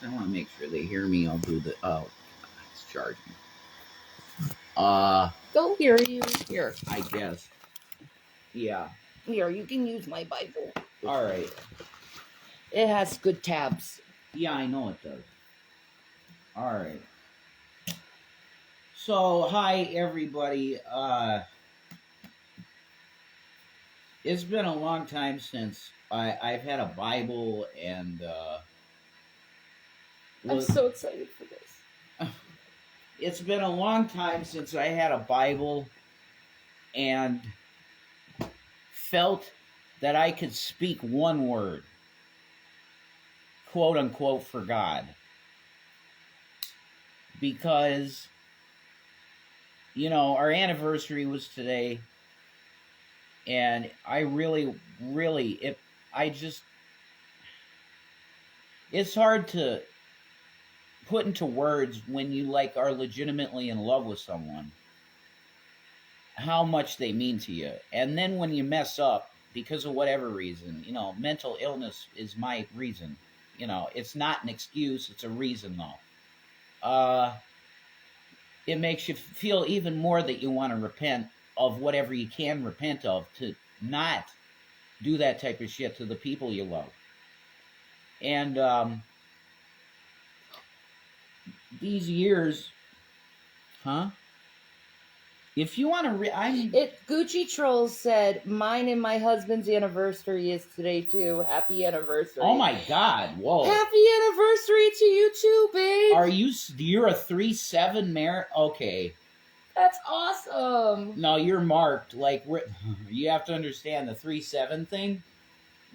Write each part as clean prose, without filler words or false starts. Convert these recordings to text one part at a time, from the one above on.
I want to make sure they hear me. I'll do the. Oh, it's charging. They'll hear you. Here, I guess. Yeah. Here, you can use my Bible. All right. It has good tabs. Yeah, I know it does. All right. So, hi everybody. It's been a long time since I've had a Bible, and I'm so excited for this. It's been a long time since I had a Bible and felt that I could speak one word, quote unquote, for God. Because, you know, our anniversary was today, and I really, it's hard to put into words when you are legitimately in love with someone, how much they mean to you. And then when you mess up because of whatever reason, you know, mental illness is my reason. You know, it's not an excuse, it's a reason though. It makes you feel even more that you want to repent of whatever you can repent of, to not do that type of shit to the people you love. And these years, if you want to, Gucci Trolls said, mine and my husband's anniversary is today too. Happy anniversary. Oh my God, whoa. Happy anniversary to you too, babe. You're a 3-7 merit? Okay. That's awesome. No, you're marked. You have to understand the 3-7 thing.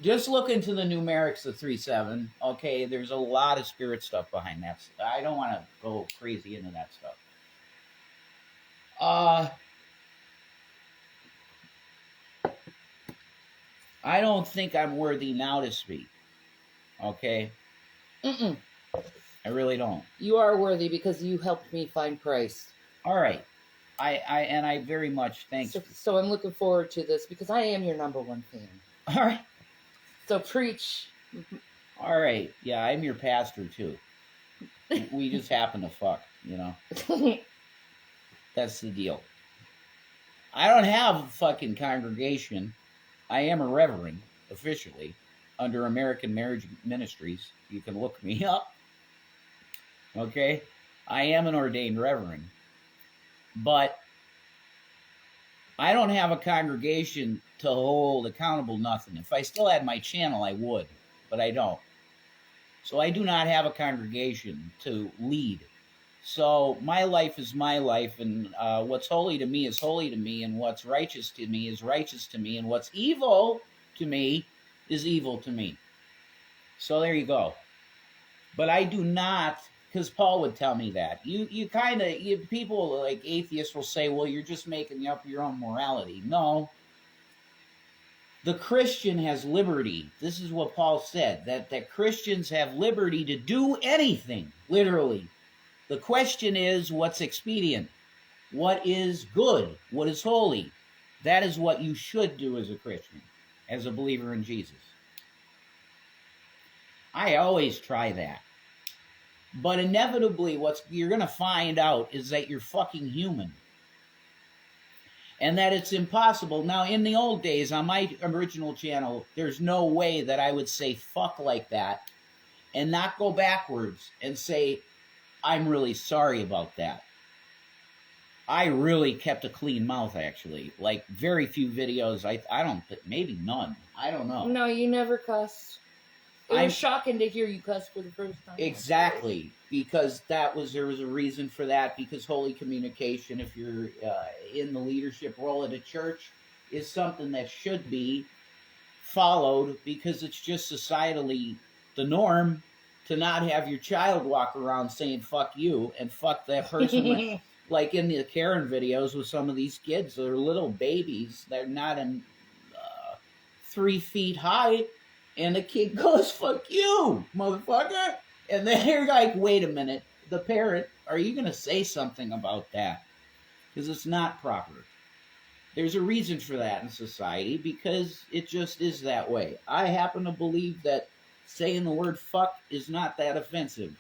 Just look into the numerics of 3-7. Okay, there's a lot of spirit stuff behind that. I don't want to go crazy into that stuff. I don't think I'm worthy now to speak. Okay? Mm-mm. I really don't. You are worthy because you helped me find Christ. All right. I very much thank you. So I'm looking forward to this because I am your number one fan. All right. So preach. All right. Yeah, I'm your pastor too. We just happen to fuck, you know. That's the deal. I don't have a fucking congregation. I am a reverend, officially, under American Marriage Ministries. You can look me up. Okay? I am an ordained reverend. But I don't have a congregation to hold accountable nothing. If I still had my channel, I would. But I don't. So I do not have a congregation to lead. So my life is my life, and what's holy to me is holy to me, and what's righteous to me is righteous to me, and what's evil to me is evil to me. So there you go. But I do not, because Paul would tell me that. People like atheists will say, well, you're just making up your own morality. No. The Christian has liberty. This is what Paul said, that Christians have liberty to do anything, literally. The question is, what's expedient? What is good? What is holy? That is what you should do as a Christian, as a believer in Jesus. I always try that. But inevitably, what you're going to find out is that you're fucking human. And that it's impossible. Now, in the old days, on my original channel, there's no way that I would say fuck like that and not go backwards and say, I'm really sorry about that. I really kept a clean mouth, actually. Like, very few videos. I don't, maybe none. I don't know. No, you never cussed. It was shocking to hear you cuss for the first time. Exactly. Because there was a reason for that. Because holy communication, if you're in the leadership role at a church, is something that should be followed, because it's just societally the norm to not have your child walk around saying fuck you and fuck that person. Like in the Karen videos with some of these kids, they're little babies. They're not in 3 feet high. And the kid goes, fuck you, motherfucker. And then you're like, wait a minute. The parent, are you going to say something about that? Because it's not proper. There's a reason for that in society, because it just is that way. I happen to believe that saying the word fuck is not that offensive.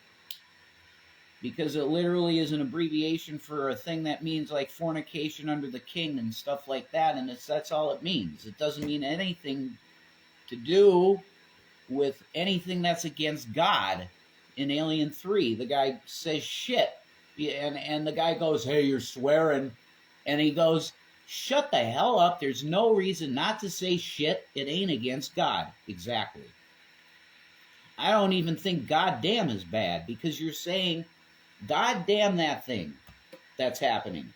Because it literally is an abbreviation for a thing that means like fornication under the king and stuff like that, and that's all it means. It doesn't mean anything to do with anything that's against God. In Alien 3, the guy says shit, and the guy goes, hey, you're swearing, and he goes, shut the hell up, there's no reason not to say shit, it ain't against God. Exactly. I don't even think goddamn is bad, because you're saying, God damn that thing that's happening.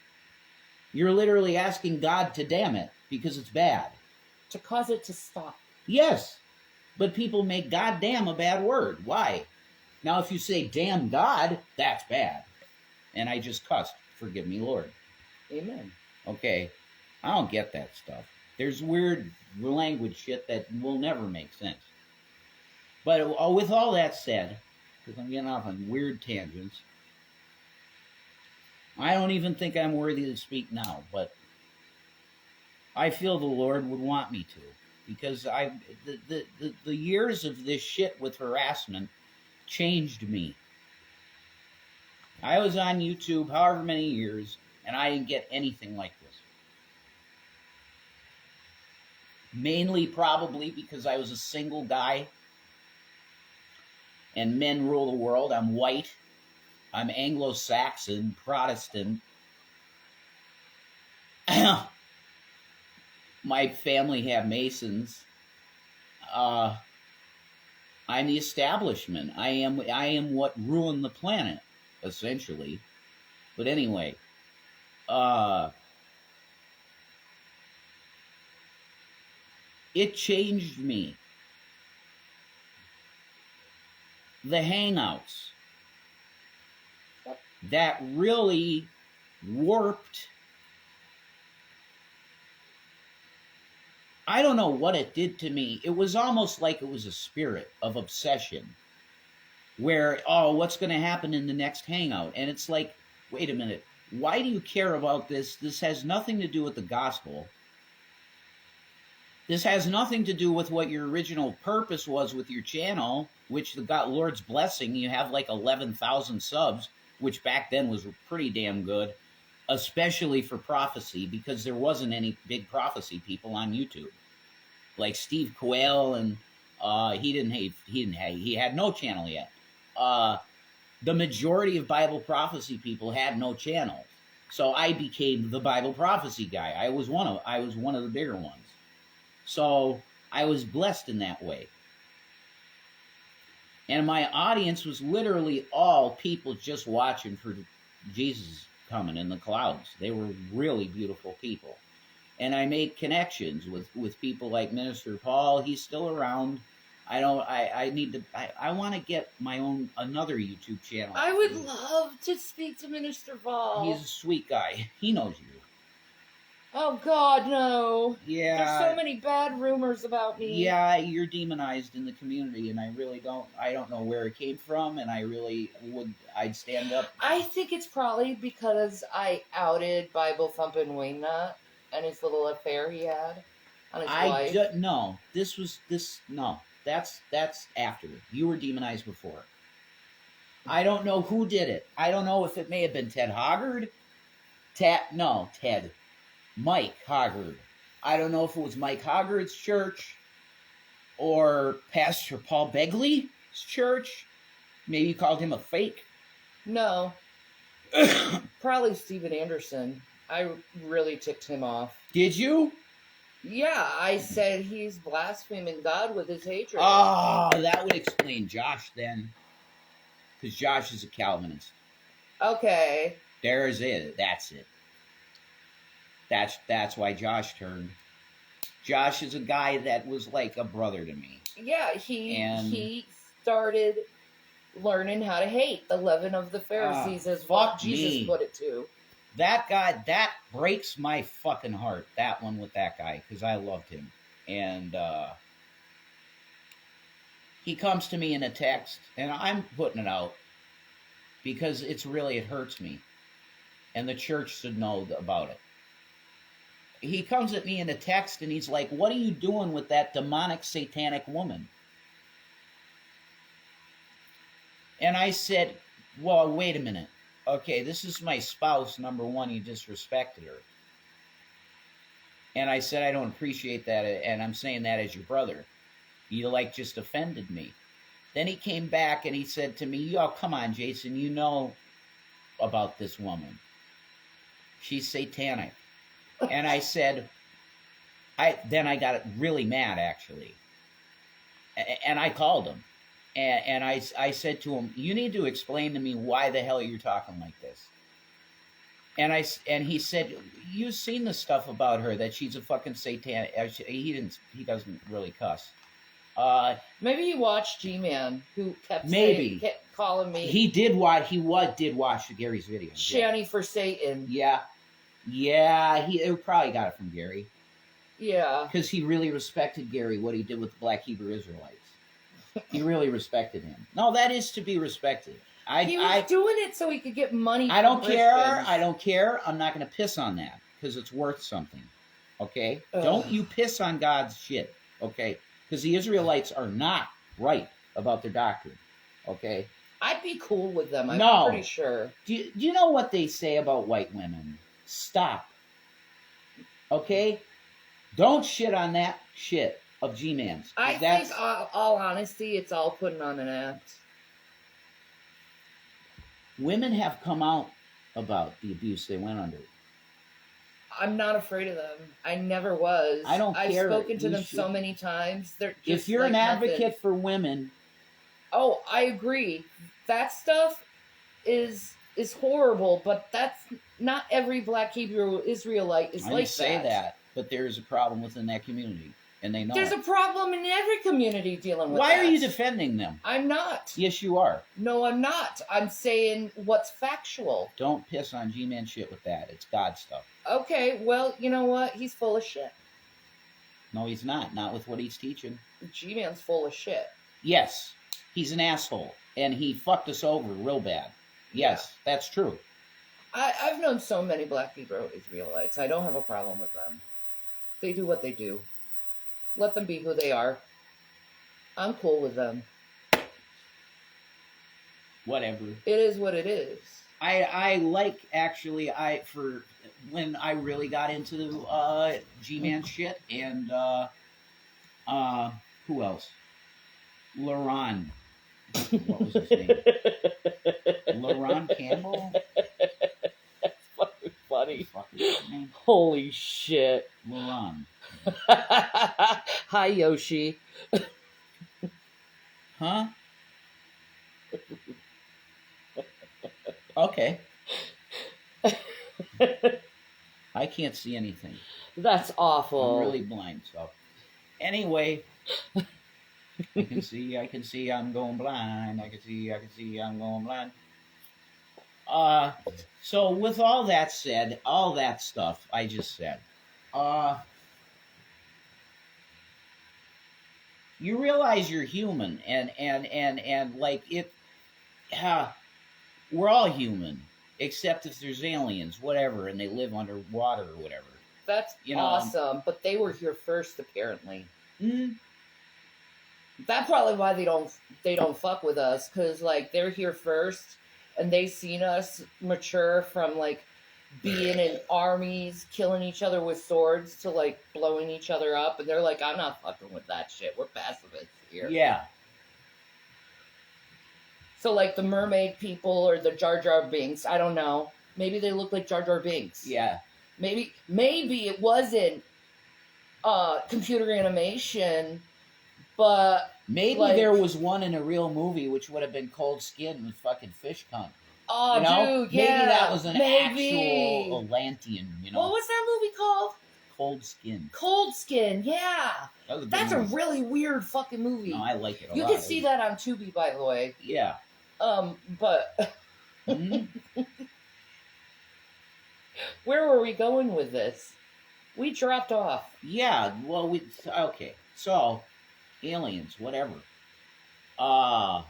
You're literally asking God to damn it because it's bad. To cause it to stop. Yes, but people make goddamn a bad word. Why? Now, if you say damn God, that's bad. And I just cussed. Forgive me, Lord. Amen. Okay, I don't get that stuff. There's weird language shit that will never make sense. But with all that said, because I'm getting off on weird tangents, I don't even think I'm worthy to speak now, but I feel the Lord would want me to, because the years of this shit with harassment changed me. I was on YouTube however many years, and I didn't get anything like this. Mainly probably because I was a single guy, and men rule the world. I'm white. I'm Anglo-Saxon, Protestant. My family have Masons. I'm the establishment. I am what ruined the planet, essentially. But anyway, it changed me. The hangouts that really warped. I don't know what it did to me. It was almost like it was a spirit of obsession where, oh, what's going to happen in the next hangout? And it's like, wait a minute, why do you care about this? This has nothing to do with the gospel. This has nothing to do with what your original purpose was with your channel, which the God, Lord's blessing, you have like 11,000 subs, which back then was pretty damn good, especially for prophecy, because there wasn't any big prophecy people on YouTube. Like Steve Quayle, and he had no channel yet. The majority of Bible prophecy people had no channels. So I became the Bible prophecy guy. I was one of the bigger ones. So I was blessed in that way. And my audience was literally all people just watching for Jesus coming in the clouds. They were really beautiful people. And I made connections with people like Minister Paul. He's still around. I want to get my own, another YouTube channel. I would love to speak to Minister Paul. He's a sweet guy. He knows you. Oh, God, no. Yeah. There's so many bad rumors about me. Yeah, you're demonized in the community, and I don't know where it came from, and I'd stand up. I think it's probably because I outed Bible thumping Wingnut and his little affair he had on his wife. No, that's after. You were demonized before. I don't know who did it. I don't know if it may have been Ted Hoggard. Ted. Mike Hoggard. I don't know if it was Mike Hoggard's church or Pastor Paul Begley's church. Maybe you called him a fake. No. Probably Steven Anderson. I really ticked him off. Did you? Yeah, I said he's blaspheming God with his hatred. Oh, that would explain Josh then. Because Josh is a Calvinist. Okay. There's it. That's it. That's why Josh turned. Josh is a guy that was like a brother to me. Yeah, he started learning how to hate. The leaven of the Pharisees is what Jesus put it to. That guy, that breaks my fucking heart. That one with that guy, because I loved him. And he comes to me in a text, and I'm putting it out because it hurts me. And the church should know about it. He comes at me in a text, and he's like, what are you doing with that demonic satanic woman? And I said, well, wait a minute. Okay, this is my spouse, number one. You disrespected her. And I said, I don't appreciate that. And I'm saying that as your brother. You like just offended me. Then he came back and he said to me, oh, come on, Jason, you know about this woman. She's satanic. And I said, then I got really mad, actually. And I called him. And I said to him, you need to explain to me why the hell you're talking like this. And he said, you've seen the stuff about her, that she's a fucking satanic. He doesn't really cuss. Maybe he watched G-Man, who kept calling me. He did watch Gary's video. Shanny for Satan. Yeah. He probably got it from Gary. Yeah. Because he really respected Gary, what he did with the Black Hebrew Israelites. He really respected him. No, that is to be respected. He was doing it so he could get money. I don't care. I'm not going to piss on that because it's worth something. Okay? Don't you piss on God's shit. Okay? Because the Israelites are not right about their doctrine. Okay? I'd be cool with them. I'm pretty sure. Do you know what they say about white women? Stop. Okay? Don't shit on that shit of G-Man's. I think, all honesty, it's all putting on an act. Women have come out about the abuse they went under. I'm not afraid of them. I never was. I don't care. I've spoken to them so many times. They're just if you're an advocate for women... Oh, I agree. That stuff is horrible, but that's not every Black Hebrew Israelite is like that. I didn't say that, but there is a problem within that community, and they know There's a problem in every community dealing with Why are you defending them? I'm not. Yes, you are. No, I'm not. I'm saying what's factual. Don't piss on G-Man shit with that. It's God stuff. Okay, well, you know what? He's full of shit. No, he's not. Not with what he's teaching. G-Man's full of shit. Yes, he's an asshole, and he fucked us over real bad. Yes, that's true. I've known so many Black Hebrew Israelites. I don't have a problem with them. They do what they do. Let them be who they are. I'm cool with them. Whatever. It is what it is. I like, actually, for when I really got into the G-Man shit, and who else? LaRon. What was his name? LaRon Campbell? That's fucking funny. Holy shit. LaRon. Hi, Yoshi. Huh? Okay. I can't see anything. That's awful. I'm really blind, so. Anyway, I can see I'm going blind. I can see I'm going blind. So with all that said, all that stuff I just said, you realize you're human, and like it, we're all human, except if there's aliens, whatever, and they live underwater or whatever. That's awesome, but they were here first, apparently. Mm-hmm. That's probably why they don't fuck with us, because like they're here first, and they seen us mature from like being in armies, killing each other with swords, to like blowing each other up, and they're like, I'm not fucking with that shit. We're pacifists here. Yeah. So like the mermaid people or the Jar Jar Binks, I don't know. Maybe they look like Jar Jar Binks. Yeah. Maybe it wasn't computer animation, but maybe like, there was one in a real movie which would have been Cold Skin with fucking fish cunt. Oh, you know? Dude, yeah. Maybe that was an actual Atlantean, you know. What was that movie called? Cold Skin. Cold Skin, yeah. That's a really weird fucking movie. No, I like it a lot. You can see that on Tubi, by the way. Yeah. But... Mm-hmm. Where were we going with this? We dropped off. Yeah, well, okay. So, aliens, whatever. We're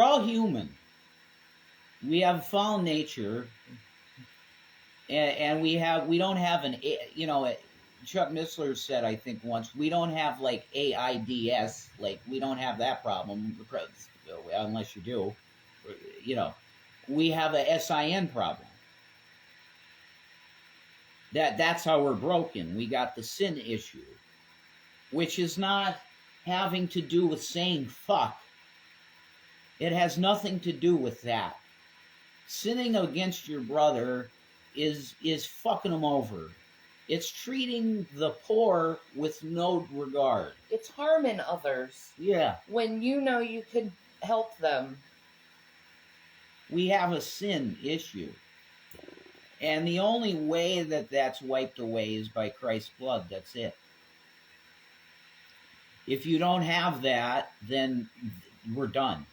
all human. We have fallen nature, and we don't have Chuck Missler said, I think once, we don't have like AIDS, like we don't have that problem, unless you do. You know, we have a SIN problem. That's how we're broken. We got the sin issue, which is not having to do with saying fuck. It has nothing to do with that. Sinning against your brother is fucking him over. It's treating the poor with no regard. It's harming others. Yeah. When you know you can help them. We have a sin issue. And the only way that that's wiped away is by Christ's blood. That's it. If you don't have that, then we're done.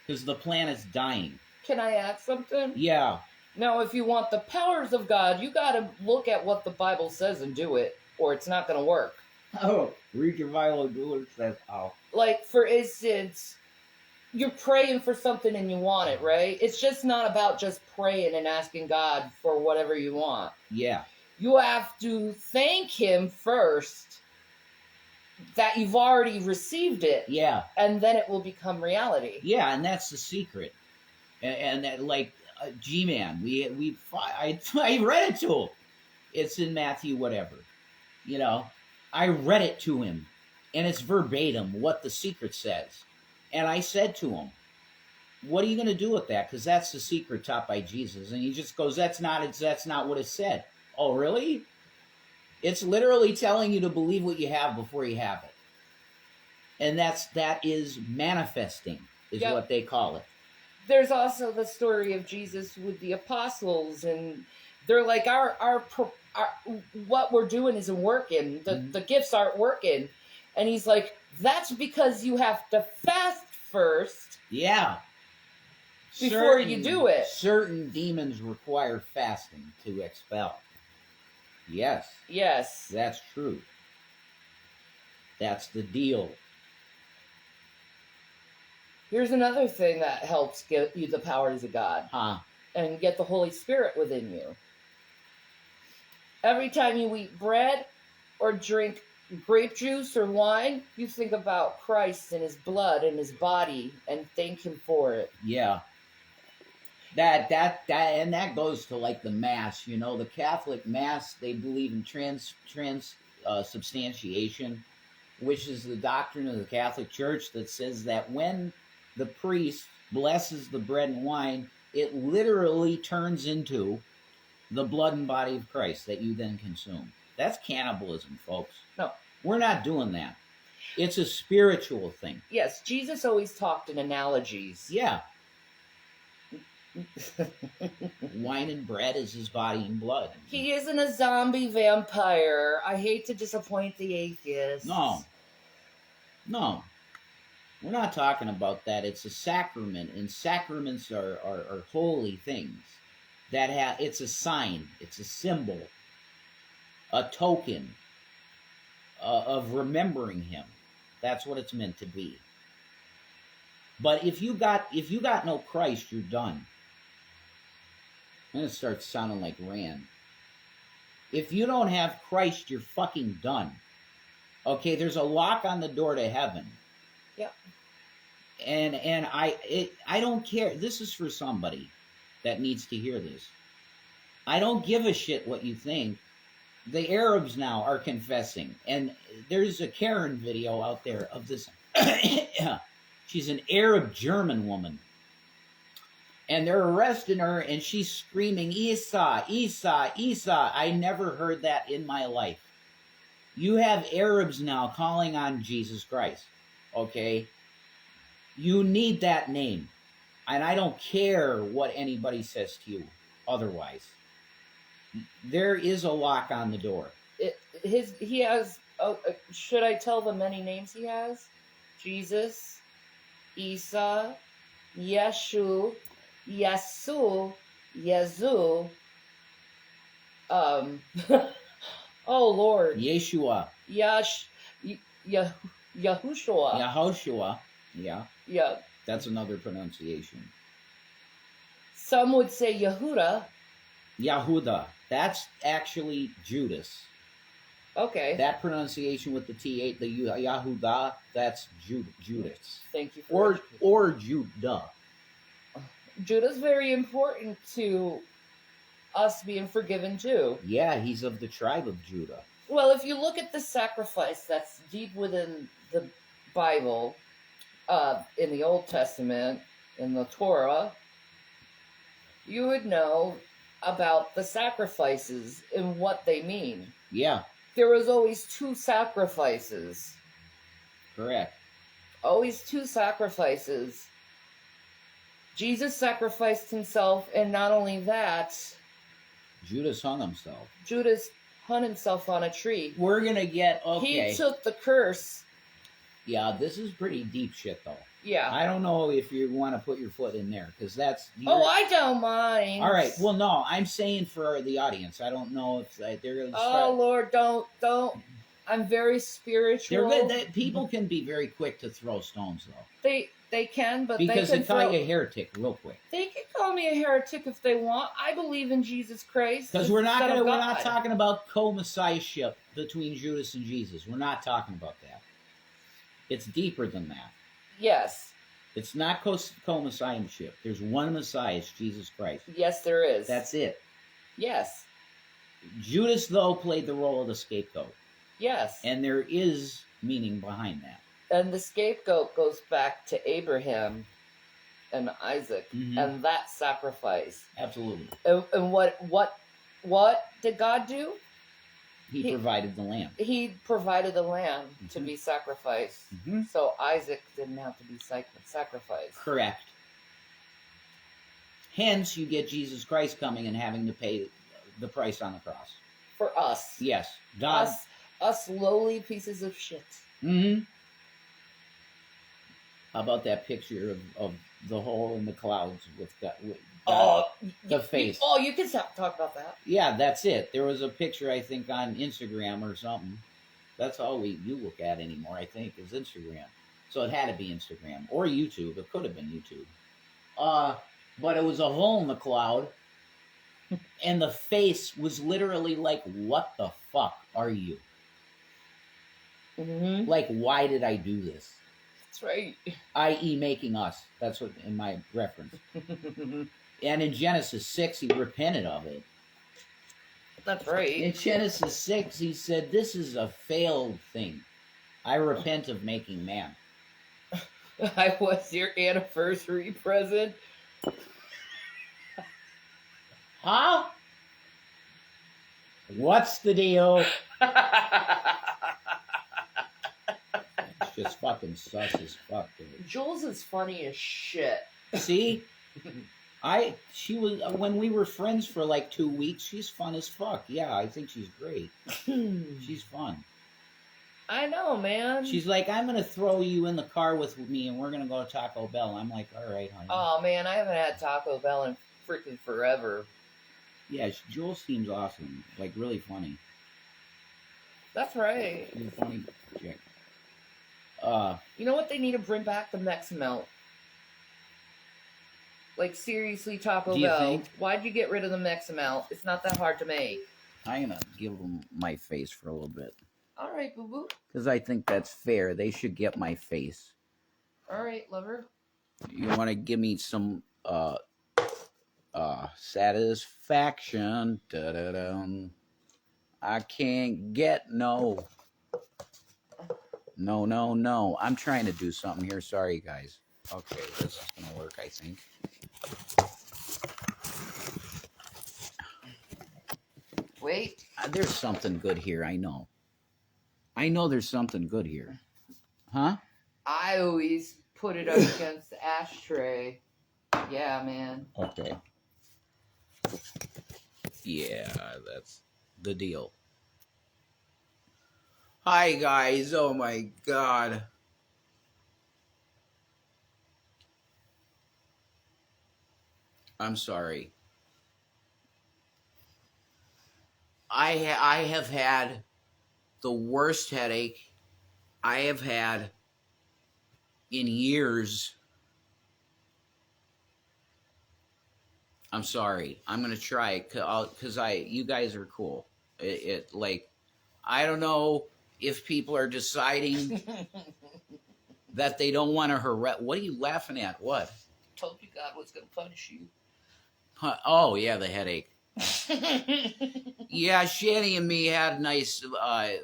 Because the planet's dying. Can I add something? Yeah. Now, if you want the powers of God, you got to look at what the Bible says and do it, or it's not going to work. Oh, read your Bible and do what it says. Oh. Like, for instance, you're praying for something and you want it, right? It's just not about just praying and asking God for whatever you want. Yeah. You have to thank Him first that you've already received it. Yeah. And then it will become reality. Yeah, and that's the secret. And that, like, G-Man, I read it to him. It's in Matthew whatever. You know, I read it to him. And it's verbatim what the secret says. And I said to him, what are you going to do with that? Because that's the secret taught by Jesus. And he just goes, that's not what it said. Oh, really? It's literally telling you to believe what you have before you have it. And that is manifesting, is Yep. what they call it. There's also the story of Jesus with the apostles, and they're like, our what we're doing isn't working. The gifts aren't working. And he's like, that's because you have to fast first. Yeah. Before you do it. Certain demons require fasting to expel. Yes. Yes. That's true. That's the deal. Here's another thing that helps get you the powers of God. Huh. And get the Holy Spirit within you. Every time you eat bread or drink grape juice or wine, you think about Christ and His blood and His body and thank Him for it. Yeah. That goes to like the Mass, you know, the Catholic Mass, they believe in transubstantiation, which is the doctrine of the Catholic Church that says that when the priest blesses the bread and wine, it literally turns into the blood and body of Christ that you then consume. That's cannibalism, folks. No. We're not doing that. It's a spiritual thing. Yes, Jesus always talked in analogies. Yeah. Wine and bread is His body and blood. He isn't a zombie vampire. I hate to disappoint the atheists. No. We're not talking about that. It's a sacrament, and sacraments are holy things. It's a sign, it's a symbol, a token of remembering Him. That's what it's meant to be. But if you got no Christ, you're done. I'm gonna start sounding like Rand. If you don't have Christ, you're fucking done. Okay, there's a lock on the door to heaven. Yep. And I don't care. This is for somebody that needs to hear this. I don't give a shit what you think. The Arabs now are confessing, and there's a Karen video out there of this. She's an Arab German woman, and they're arresting her, and she's screaming, Isa, Isa, Isa. I never heard that in my life. You have Arabs now calling on Jesus Christ, okay? You need that name, and I don't care what anybody says to you otherwise. There is a lock on the door. He has. Oh, should I tell the many names he has? Jesus, Isa, Yeshu, Yesu, Yezu. Oh Lord. Yeshua. Yahushua. Yahushua. Yeah. Yeah. That's another pronunciation. Some would say Yehuda. Yahuda. That's actually Judas. Okay. That pronunciation with the T8, the Yahudah, that's Judas. Thank you for Or Judah. Judah's very important to us being forgiven too. Yeah, he's of the tribe of Judah. Well, if you look at the sacrifice that's deep within the Bible, in the Old Testament, in the Torah, you would know about the sacrifices and what they mean. Yeah. There was always 2 sacrifices. Correct. Always 2 sacrifices. Jesus sacrificed himself, and not only that, Judas hung himself. Judas hung himself on a tree. We're going to get, okay. He took the curse. Yeah, this is pretty deep shit, though. Yeah. I don't know if you want to put your foot in there, because that's... Oh, I don't mind. All right, well, no, I'm saying for the audience. I don't know if they're going to start... Oh, Lord, don't. I'm very spiritual. People can be very quick to throw stones, though. They can, but because they call you a heretic real quick. They can call me a heretic if they want. I believe in Jesus Christ. Because we're not talking about co-messiahship between Judas and Jesus. We're not talking about that. It's deeper than that. Yes. It's not co-messiahship. There's one Messiah, it's Jesus Christ. Yes, there is. That's it. Yes. Judas, though, played the role of the scapegoat. Yes. And there is meaning behind that. And the scapegoat goes back to Abraham and Isaac and that sacrifice. Absolutely. And what did God do? He provided the lamb. He provided the lamb to be sacrificed. So Isaac didn't have to be sacrificed. Correct. Hence, you get Jesus Christ coming and having to pay the price on the cross. For us. Yes. God. Us lowly pieces of shit. How about that picture of the hole in the clouds with the face? Oh, you can talk about that. Yeah, that's it. There was a picture, I think, on Instagram or something. That's all you look at anymore, I think, is Instagram. So it had to be Instagram or YouTube. It could have been YouTube. But it was a hole in the cloud, and the face was literally like, "What the fuck are you?" Like, why did I do this? That's right. I.e. making us. That's what in my reference. And in Genesis 6, he repented of it. That's right. In Genesis 6, he said, "This is a failed thing. I repent of making man." I was your anniversary present. Huh? What's the deal? It's just fucking sus as fuck, dude. Jules is funny as shit. See? She was, when we were friends for like 2 weeks, she's fun as fuck. Yeah, I think she's great. She's fun. I know, man. She's like, "I'm going to throw you in the car with me and we're going to go to Taco Bell." I'm like, "All right, honey." Oh, man, I haven't had Taco Bell in freaking forever. Yeah, Jules seems awesome. Like, really funny. That's right. She's a funny chick. You know what? They need to bring back the Mex Melt. Like, seriously, Taco Bell. Think? Why'd you get rid of the Mex Melt? It's not that hard to make. I'm going to give them my face for a little bit. All right, boo-boo. Because I think that's fair. They should get my face. All right, lover. You want to give me some satisfaction? Da-da-dum. I can't get no. No. I'm trying to do something here. Sorry, guys. Okay, this is going to work, I think. Wait. There's something good here, I know. I know there's something good here. Huh? I always put it up against the ashtray. Yeah, man. Okay. Yeah, that's the deal. Hi, guys. Oh, my God. I'm sorry. I have had the worst headache I have had in years. I'm sorry. I'm gonna try it because you guys are cool. I don't know if people are deciding that they don't want to harass. What are you laughing at? What? Told you God was going to punish you. Huh? Oh, yeah, the headache. Yeah, Shanny and me had a nice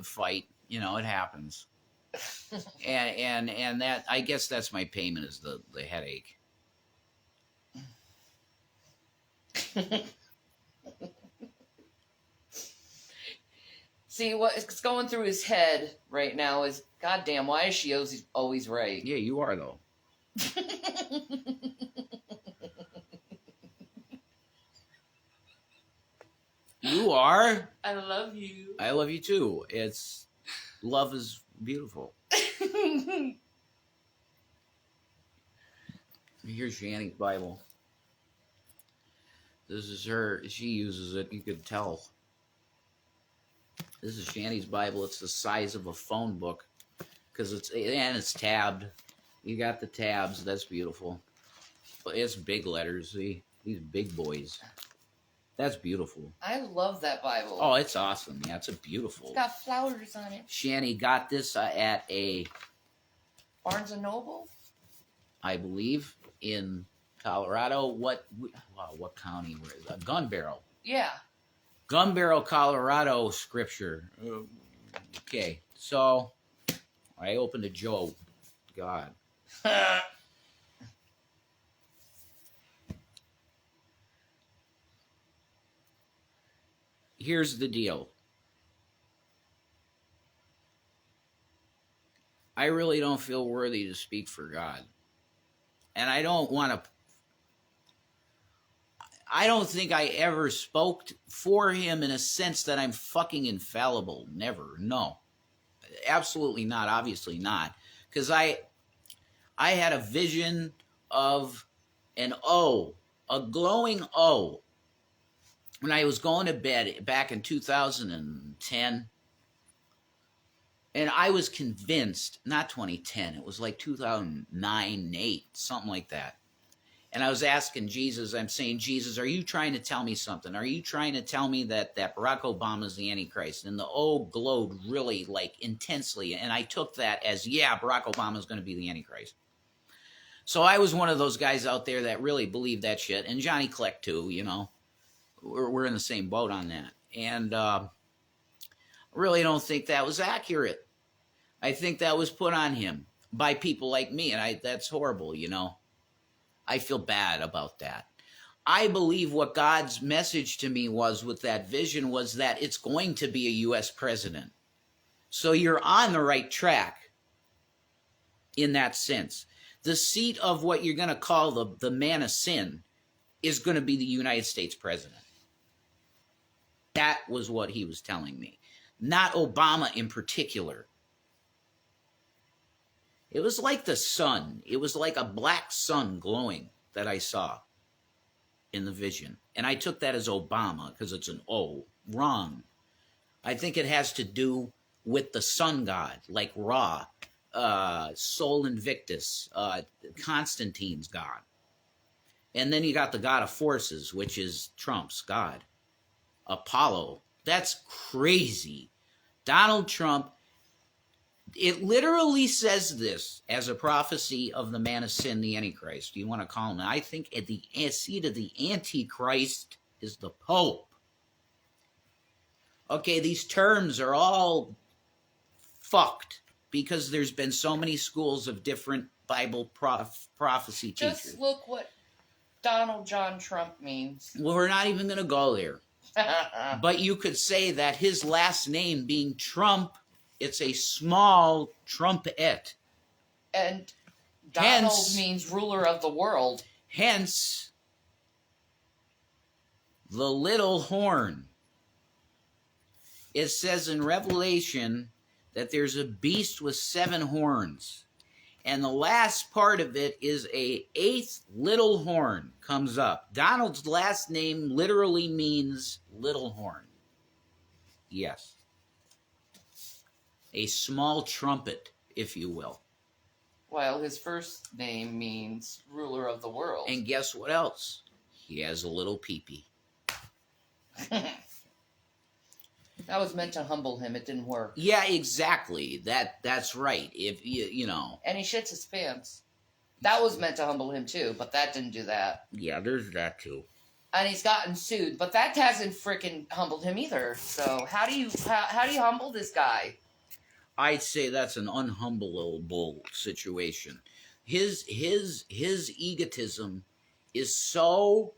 fight. You know, it happens. And that, I guess that's my payment, is the headache. See, what's going through his head right now is, goddamn, why is she always right? Yeah, you are, though. You are. I love you. I love you too. Love is beautiful. Here's Shanny's Bible. This is her. She uses it. You could tell. This is Shanny's Bible. It's the size of a phone book, because it's tabbed. You got the tabs. That's beautiful. But it's big letters. See, these big boys. That's beautiful. I love that Bible. Oh, it's awesome. Yeah, it's beautiful. It's got flowers on it. Shanny got this at a Barnes and Noble, I believe, in Colorado. What county? Where is that? Gun Barrel. Yeah. Gun Barrel, Colorado scripture. Okay, so I opened a Job. God. Here's the deal. I really don't feel worthy to speak for God. And I don't think I ever spoke for him in a sense that I'm fucking infallible. Never. No. Absolutely not. Obviously not. Because I had a vision of an O, a glowing O, when I was going to bed back in 2010. And I was convinced, not 2010, it was like 2009, 8, something like that. And I was asking Jesus, I'm saying, Jesus, are you trying to tell me something? Are you trying to tell me that Barack Obama is the Antichrist? And the O glowed really, like, intensely. And I took that as, yeah, Barack Obama is going to be the Antichrist. So I was one of those guys out there that really believed that shit. And Johnny Kleck, too, you know. We're in the same boat on that. And I really don't think that was accurate. I think that was put on him by people like me. And that's horrible, you know. I feel bad about that. I believe what God's message to me was with that vision was that it's going to be a U.S. president. So you're on the right track in that sense. The seat of what you're going to call the man of sin is going to be the United States president. That was what he was telling me. Not Obama in particular. It was like the sun. It was like a black sun glowing that I saw in the vision. And I took that as Obama because it's an O. Wrong. I think it has to do with the sun god, like Ra, Sol Invictus, Constantine's god. And then you got the god of forces, which is Trump's god. Apollo. That's crazy. Donald Trump, it literally says this as a prophecy of the man of sin, the Antichrist. You want to call him? I think at the seat of the Antichrist is the Pope. Okay, these terms are all fucked because there's been so many schools of different Bible prophecy teachers. Just look what Donald John Trump means. Well, we're not even going to go there. But you could say that his last name being Trump, it's a small trumpet. And Donald means ruler of the world. Hence, the little horn. It says in Revelation that there's a beast with 7 horns. And the last part of it is a 8th little horn comes up. Donald's last name literally means little horn. Yes. A small trumpet, if you will. While his first name means ruler of the world. And guess what else? He has a little peepee. That was meant to humble him. It didn't work. Yeah, exactly. That's right. If you know. And he shits his pants. That was meant to humble him too, but that didn't do that. Yeah, there's that too. And he's gotten sued, but that hasn't freaking humbled him either. So how do you humble this guy? I'd say that's an unhumbleable situation. His egotism is so,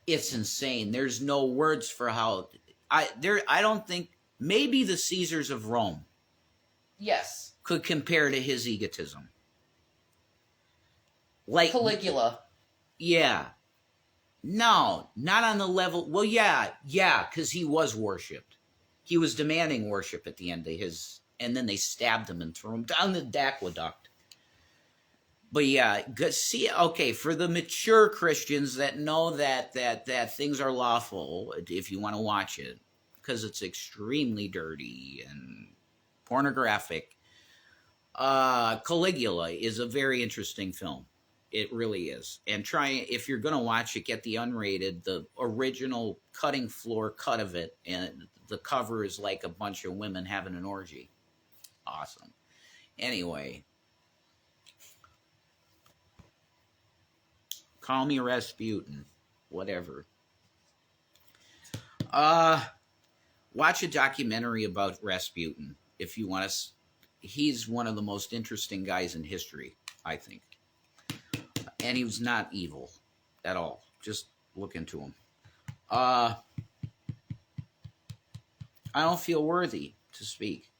it's insane. There's no words for how I don't think, maybe the Caesars of Rome, yes, could compare to his egotism. Like Caligula. Yeah. No, not on the level. Well, yeah, because he was worshipped. He was demanding worship at the end of his, and then they stabbed him and threw him down the aqueduct. But yeah, see, okay, for the mature Christians that know that things are lawful, if you want to watch it, because it's extremely dirty and pornographic, Caligula is a very interesting film. It really is. And if you're going to watch it, get the unrated, the original cutting floor cut of it, and the cover is like a bunch of women having an orgy. Awesome. Anyway, call me Rasputin, whatever. Watch a documentary about Rasputin if you want to. He's one of the most interesting guys in history, I think. And he was not evil at all. Just look into him. I don't feel worthy to speak.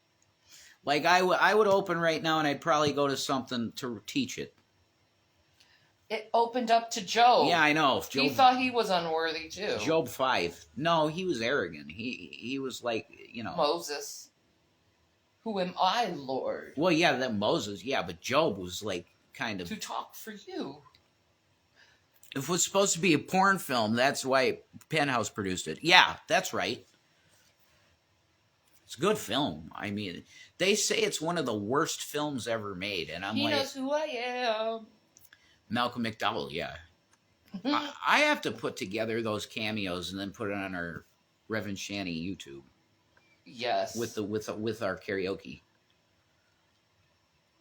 Like, I would open right now and I'd probably go to something to teach it. It opened up to Job. Yeah, I know. He thought he was unworthy too. Job 5. No, he was arrogant. He was like, you know. Moses. Who am I, Lord? Well, yeah, that Moses, yeah, but Job was like kind of. To talk for you. If it was supposed to be a porn film, that's why Penthouse produced it. Yeah, that's right. It's a good film. I mean, they say it's one of the worst films ever made, and He knows who I am. Malcolm McDowell, yeah. I have to put together those cameos and then put it on our Reverend Shanny YouTube. Yes. With our karaoke.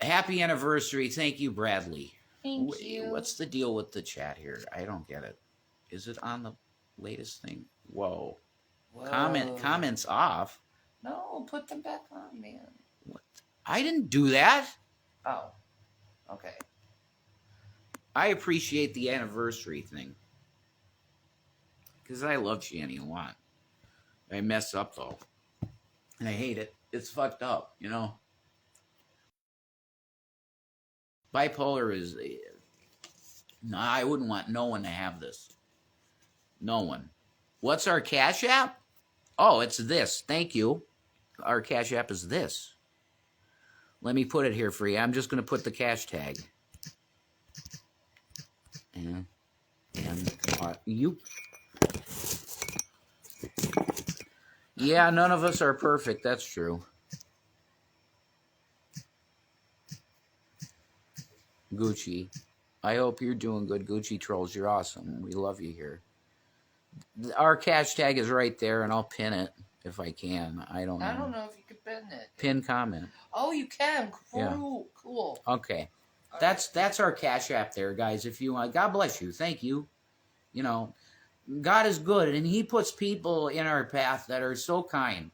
Happy anniversary. Thank you, Bradley. Thank you. What's the deal with the chat here? I don't get it. Is it on the latest thing? Whoa. Comments off. No, put them back on, man. What? I didn't do that. Oh. Okay. I appreciate the anniversary thing. Because I love Shanny a lot. I mess up, though. And I hate it. It's fucked up, you know? Bipolar is... No, I wouldn't want no one to have this. No one. What's our Cash App? Oh, it's this. Thank you. Our Cash App is this. Let me put it here for you. I'm just going to put the cash tag. And you... Yeah, none of us are perfect. That's true. Gucci. I hope you're doing good, Gucci Trolls. You're awesome. We love you here. Our cash tag is right there, and I'll pin it if I can. I don't know. I don't know if you can pin it. Pin comment. Oh, you can. Cool. Yeah. Cool. Okay. That's our Cash App there, guys. If you want, God bless you. Thank you. You know, God is good, and He puts people in our path that are so kind.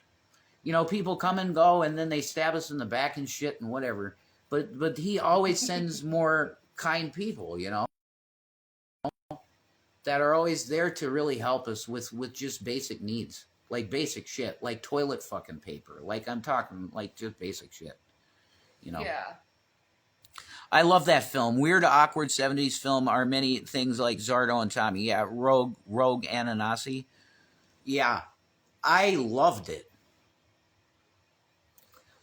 You know, people come and go, and then they stab us in the back and shit and whatever. But He always sends more kind people, you know, that are always there to really help us with just basic needs, like basic shit, like toilet fucking paper. Like I'm talking like just basic shit, you know. Yeah. I love that film. Weird, awkward 70s film are many things like Zardo and Tommy. Yeah, Rogue Ananasi. Yeah, I loved it.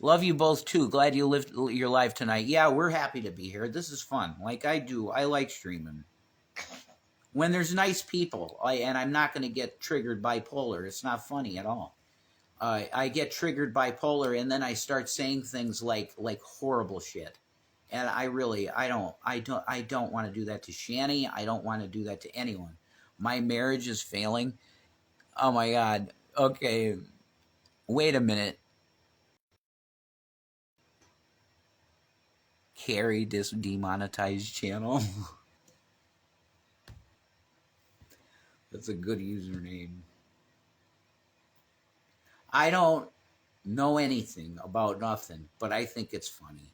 Love you both, too. Glad you lived your life tonight. Yeah, we're happy to be here. This is fun. Like I do. I like streaming. When there's nice people, and I'm not going to get triggered bipolar. It's not funny at all. I get triggered bipolar, and then I start saying things like horrible shit. And I don't want to do that to Shanny. I don't want to do that to anyone. My marriage is failing. Oh my God. Okay. Wait a minute. Carry this demonetized channel. That's a good username. I don't know anything about nothing, but I think it's funny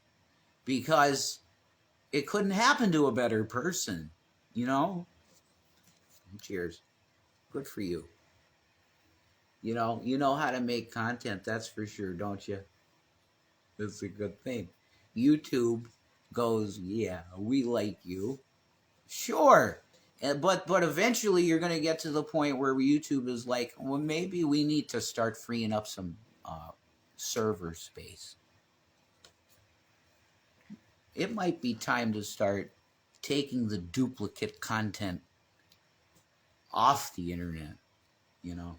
because it couldn't happen to a better person, you know? Cheers. Good for you. You know how to make content, that's for sure, don't you? That's a good thing. YouTube goes, yeah, we like you. Sure. But eventually you're going to get to the point where YouTube is like, well, maybe we need to start freeing up some server space. It might be time to start taking the duplicate content off the internet, you know.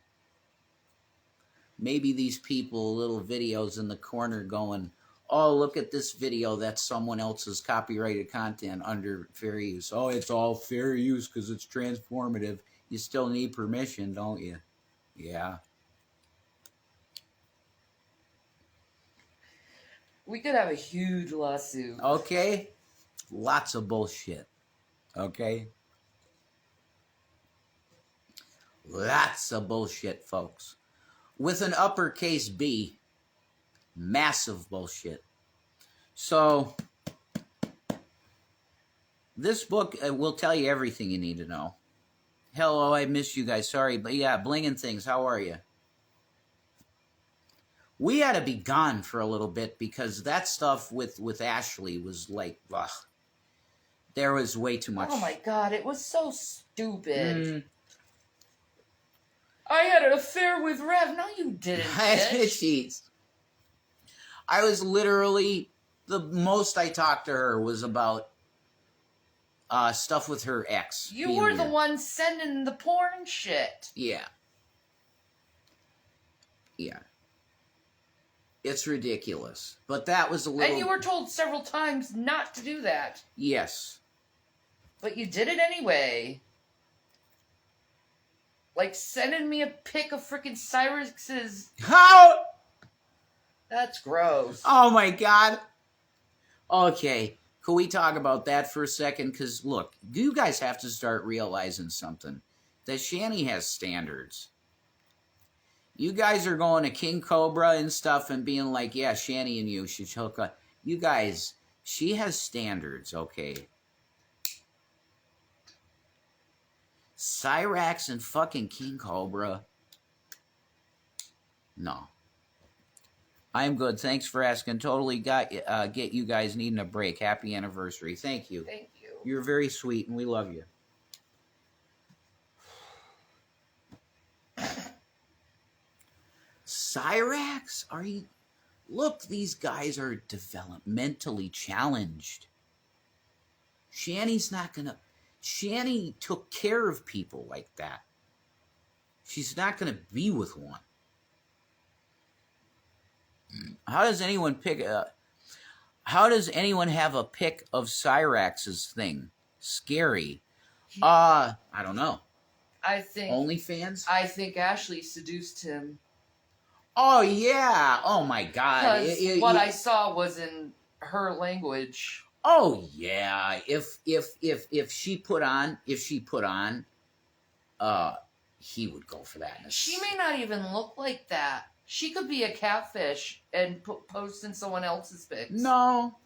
Maybe these people, little videos in the corner going, oh, look at this video, that's someone else's copyrighted content under fair use. Oh, it's all fair use because it's transformative. You still need permission, don't you? Yeah. We could have a huge lawsuit. Okay. Lots of bullshit. Okay. Lots of bullshit, folks. With an uppercase B. Massive bullshit. So, this book will tell you everything you need to know. Hello, I missed you guys. Sorry, but yeah, Blinging Things, how are you? We had to be gone for a little bit because that stuff with Ashley was like, ugh. There was way too much. Oh my God, it was so stupid. I had an affair with Rev. No, you didn't, bitch. Jeez. I was literally, the most I talked to her was about stuff with her ex. You were the one sending the porn shit. Yeah. Yeah. It's ridiculous. But that was a little... And you were told several times not to do that. Yes. But you did it anyway. Like sending me a pic of freaking Cyrus's... How? That's gross. Oh my God. Okay. Can we talk about that for a second? Because look, you guys have to start realizing something. That Shani has standards. You guys are going to King Cobra and stuff and being like, yeah, Shani and you should hook up. You guys, she has standards, okay? Cyrax and fucking King Cobra. No. I'm good. Thanks for asking. Totally get you guys needing a break. Happy anniversary. Thank you. Thank you. You're very sweet and we love you. Cyrax? Are you... Look, these guys are developmentally challenged. Shani's not gonna... Shani took care of people like that. She's not gonna be with one. How does anyone pick... how does anyone have a pic of Cyrax's thing? Scary. I don't know. I think... OnlyFans? I think Ashley seduced him. Oh, yeah. Oh, my God. Because what I saw was in her language. Oh, yeah. If she put on, he would go for that. She may not even look like that. She could be a catfish and post in someone else's pics. No.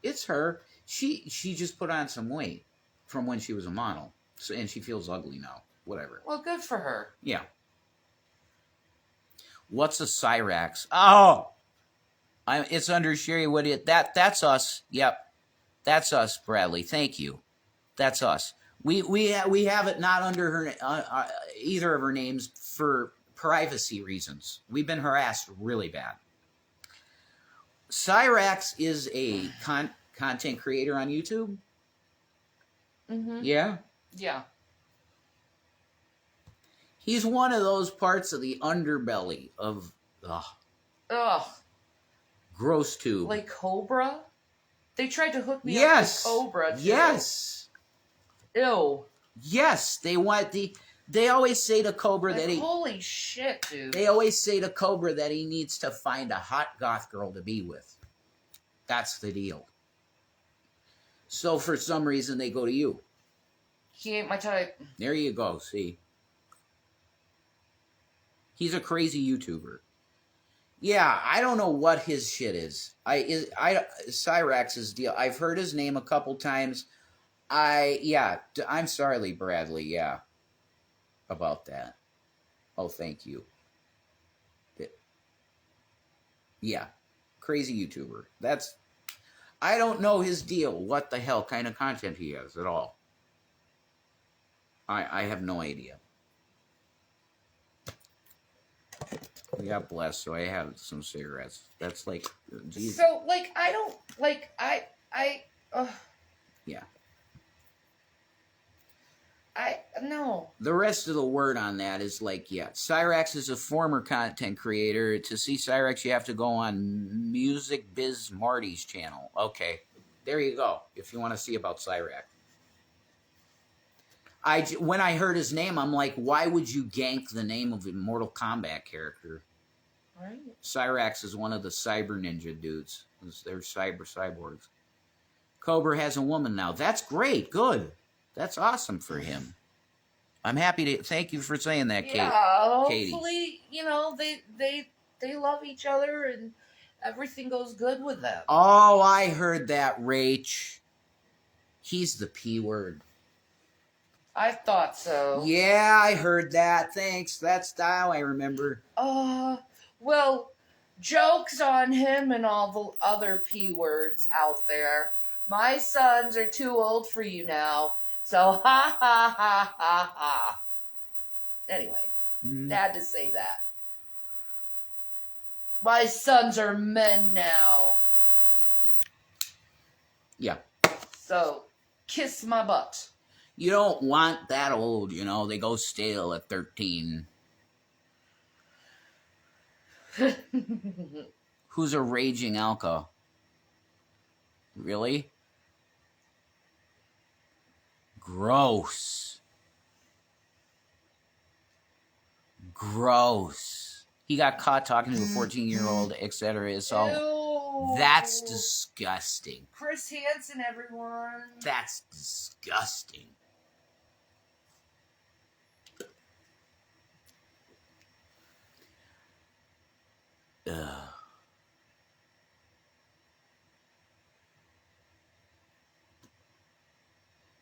It's her. She just put on some weight from when she was a model. So, and she feels ugly now. Whatever. Well, good for her. Yeah. What's a Cyrax? Oh! It's under Sherry Wood. That's us. Yep. That's us, Bradley. Thank you. That's us. We have it not under her either of her names for privacy reasons. We've been harassed really bad. Cyrax is a content creator on YouTube. Mm-hmm. Yeah? Yeah. He's one of those parts of the underbelly of gross tube. Like Cobra? They tried to hook me up with Cobra, too. Yes. Ew. Yes, they want They always say to Cobra Like, that he... holy shit, dude. They always say to Cobra that he needs to find a hot goth girl to be with. That's the deal. So for some reason, they go to you. He ain't my type. There you go, see? He's a crazy YouTuber. Yeah, I don't know what his shit is. Cyrax's deal. I've heard his name a couple times. I'm sorry, Bradley, yeah, about that. Oh, thank you. Yeah, crazy YouTuber. I don't know his deal, what the hell kind of content he has at all. I have no idea. God bless, so I have some cigarettes. That's like, geez. So, like, I don't, like, Yeah. No. The rest of the word on that is like, yeah, Cyrax is a former content creator. To see Cyrax, you have to go on Music Biz Marty's channel. Okay, there you go, if you want to see about Cyrax. When I heard his name, I'm like, why would you gank the name of a Mortal Kombat character? Right. Cyrax is one of the cyber ninja dudes. They're cyborgs. Cobra has a woman now. That's great. Good. That's awesome for him. I'm happy to thank you for saying that, Kate. Yeah, Katie. hopefully, they love each other and everything goes good with them. Oh, I heard that, Rach. He's the P word. I thought so. Yeah, I heard that. Thanks. That's how I remember. Well, joke's on him and all the other P words out there. My sons are too old for you now, so ha ha ha ha ha. Anyway, had to say that. My sons are men now. Yeah. So, kiss my butt. You don't want that old, you know. They go stale at 13. Who's a raging alco? Really? Gross. Gross. He got caught talking to a 14-year-old, etc. So that's disgusting. Chris Hansen, everyone. That's disgusting. Ugh.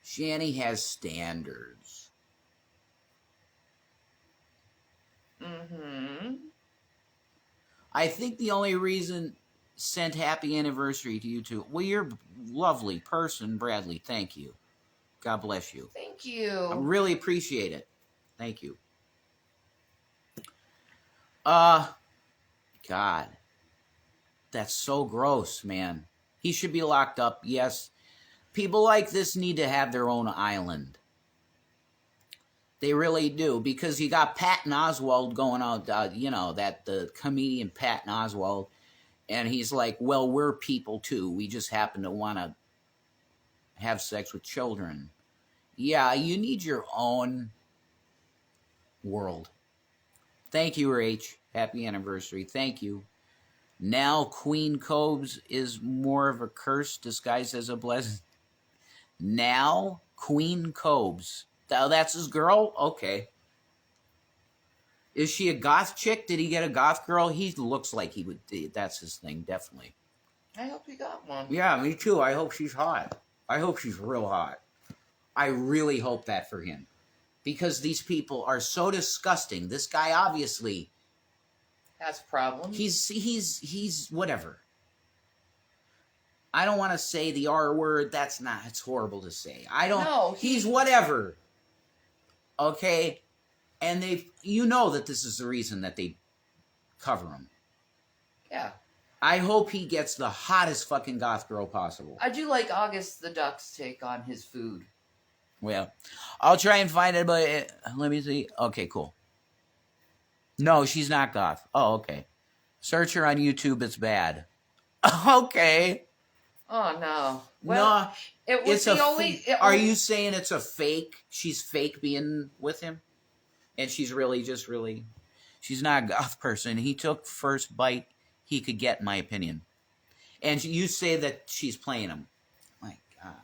Shanny has standards. Mm-hmm. I think the only reason sent happy anniversary to you two. Well, you're a lovely person, Bradley. Thank you. God bless you. Thank you. I really appreciate it. Thank you. God. That's so gross, man. He should be locked up, yes. People like this need to have their own island. They really do, because you got Patton Oswalt going out, the comedian Patton Oswalt, and he's like, well, we're people too. We just happen to want to have sex with children. Yeah, you need your own world. Thank you, Rach. Happy anniversary. Thank you. Now Queen Cobes is more of a curse disguised as a blessing. Now Queen Cobes. Oh, that's his girl? Okay. Is she a goth chick? Did he get a goth girl? He looks like he would. That's his thing, definitely. I hope he got one. Yeah, me too. I hope she's hot. I hope she's real hot. I really hope that for him. Because these people are so disgusting. This guy obviously has problems. He's whatever. I don't want to say the R word. It's horrible to say. He's whatever. Okay? And you know that this is the reason that they cover him. Yeah. I hope he gets the hottest fucking goth girl possible. I do like August the Duck's take on his food. Well, I'll try and find it, but let me see. Okay, cool. No, she's not goth. Oh, okay. Search her on YouTube. It's bad. Okay. Oh, no. Well, no, it was the only... Are you saying it's a fake? She's fake being with him? And she's really just really, she's not a goth person. He took first bite he could get, in my opinion. And you say that she's playing him. My God.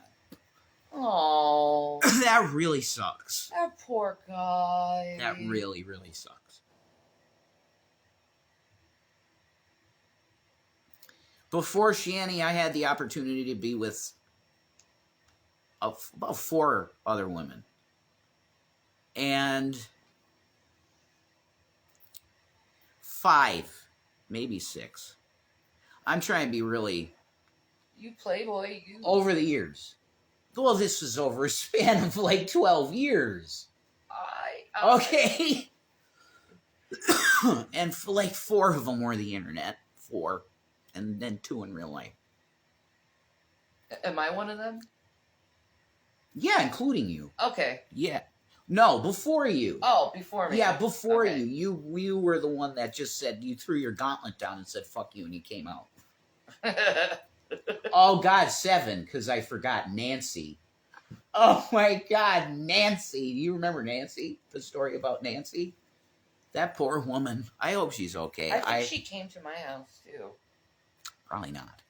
Oh, That really sucks. that poor guy. That really, really sucks. Before Shanny, I had the opportunity to be with about 4 other women. And 5, maybe 6. I'm trying to be really... You playboy, you... Over the years. Well, this was over a span of like 12 years. Okay. And for like 4 of them were the internet. 4. And then 2 in real life. Am I one of them? Yeah, including you. Okay. Yeah. No, before you. Oh, before me. Yeah, before okay. You were the one that just said, you threw your gauntlet down and said, fuck you, and you came out. Oh, God, 7, because I forgot Nancy. Oh, my God, Nancy. Do you remember Nancy? The story about Nancy? That poor woman. I hope she's okay. I think she came to my house, too. Probably not.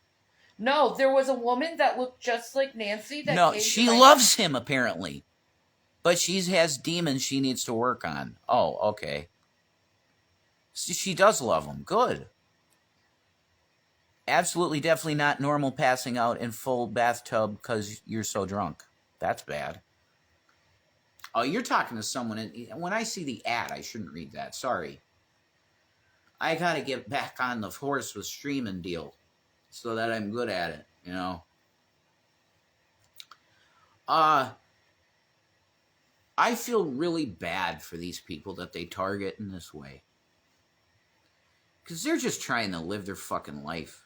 No, there was a woman that looked just like Nancy. That No, came she to my loves him, apparently. But she has demons she needs to work on. Oh, okay. She does love him. Good. Absolutely, definitely not normal passing out in full bathtub because you're so drunk. That's bad. Oh, you're talking to someone. When I see the ad, I shouldn't read that. Sorry. I got to get back on the horse with streaming deal so that I'm good at it, you know. I feel really bad for these people that they target in this way. Because they're just trying to live their fucking life.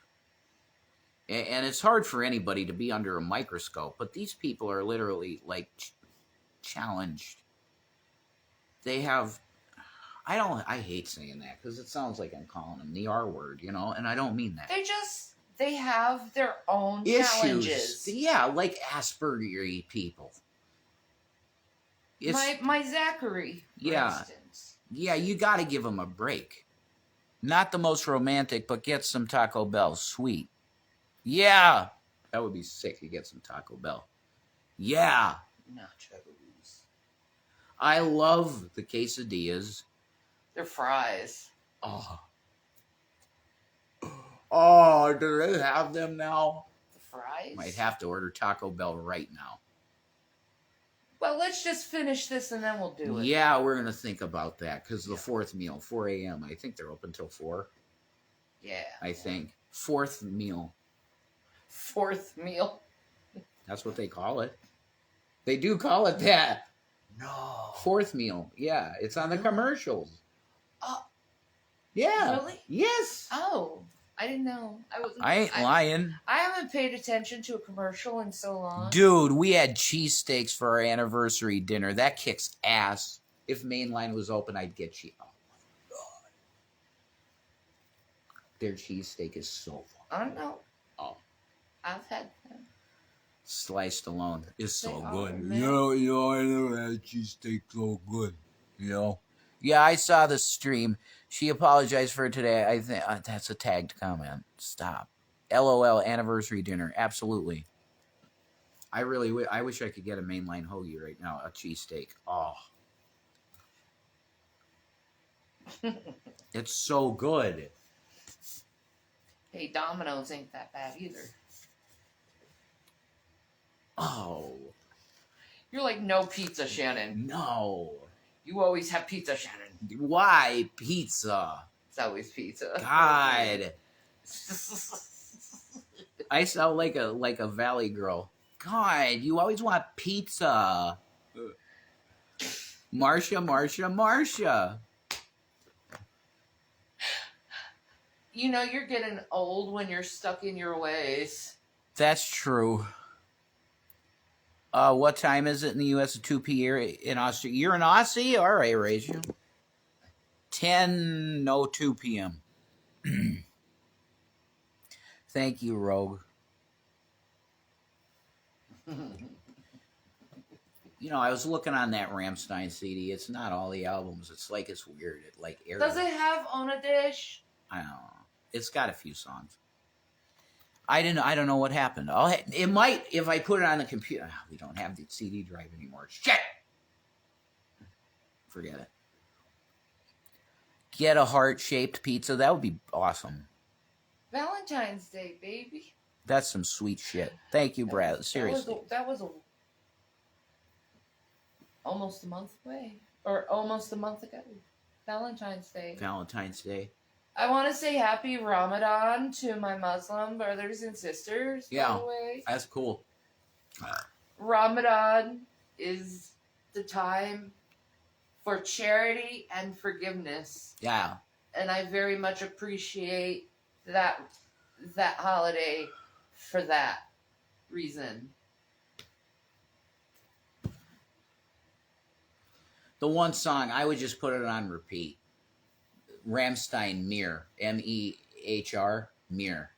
And it's hard for anybody to be under a microscope, but these people are literally, like, challenged. They have... I hate saying that, because it sounds like I'm calling them the R word, you know, and I don't mean that. They have their own issues. Challenges. Yeah, like Asperger people. My Zachary, for instance. Yeah, you got to give them a break. Not the most romantic, but get some Taco Bell. Sweet. Yeah. That would be sick to get some Taco Bell. Yeah. Nachos. I love the quesadillas. They're fries. Oh. Oh, do they have them now? The fries? Might have to order Taco Bell right now. Well, let's just finish this and then we'll do it. Yeah, we're going to think about that because the 4th meal, 4 a.m. I think they're open till 4. Yeah. I think. 4th meal. 4th meal? That's what they call it. They do call it that. No. 4th meal. Yeah, it's on the commercials. Oh. Yeah. Really? Yes. Oh. I didn't know. I ain't lying. I haven't paid attention to a commercial in so long. Dude, we had cheesesteaks for our anniversary dinner. That kicks ass. If Mainline was open, I'd get cheese. Oh, my God. Their cheesesteak is so fun. I don't know. Oh. I've had them. Sliced alone is so good. Man. I never had cheesesteak so good. You know? Yeah, I saw the stream. She apologized for it today. I think that's a tagged comment. Stop. LOL anniversary dinner. Absolutely. I wish I could get a mainline hoagie right now. A cheesesteak. Oh. It's so good. Hey, Domino's ain't that bad either. Oh. You're like, no pizza, Shannon. No. You always have pizza, Shannon. Why pizza? It's always pizza. God. I sound like a valley girl. God, you always want pizza. Marsha. You know, you're getting old when you're stuck in your ways. That's true. What time is it in the U.S.? 2 p.m. in Australia. You're an Aussie? All right, Rachel. 10:02 p.m. Thank you, Rogue. I was looking on that Rammstein CD. It's not all the albums. It's weird. It like aired. Does it have On a Dish? I don't know. It's got a few songs. I don't know what happened. It might if I put it on the computer. We don't have the CD drive anymore. Shit. Forget it. Get a heart-shaped pizza. That would be awesome. Valentine's Day, baby. That's some sweet shit. Thank you, Brad. Seriously. That was almost a month away. Or almost a month ago. Valentine's Day. Valentine's Day. I want to say happy Ramadan to my Muslim brothers and sisters, by the way. That's cool. Ramadan is the time for charity and forgiveness. Yeah. And I very much appreciate that holiday for that reason. The one song, I would just put it on repeat. Rammstein, Mir. M-E-H-R, Mir.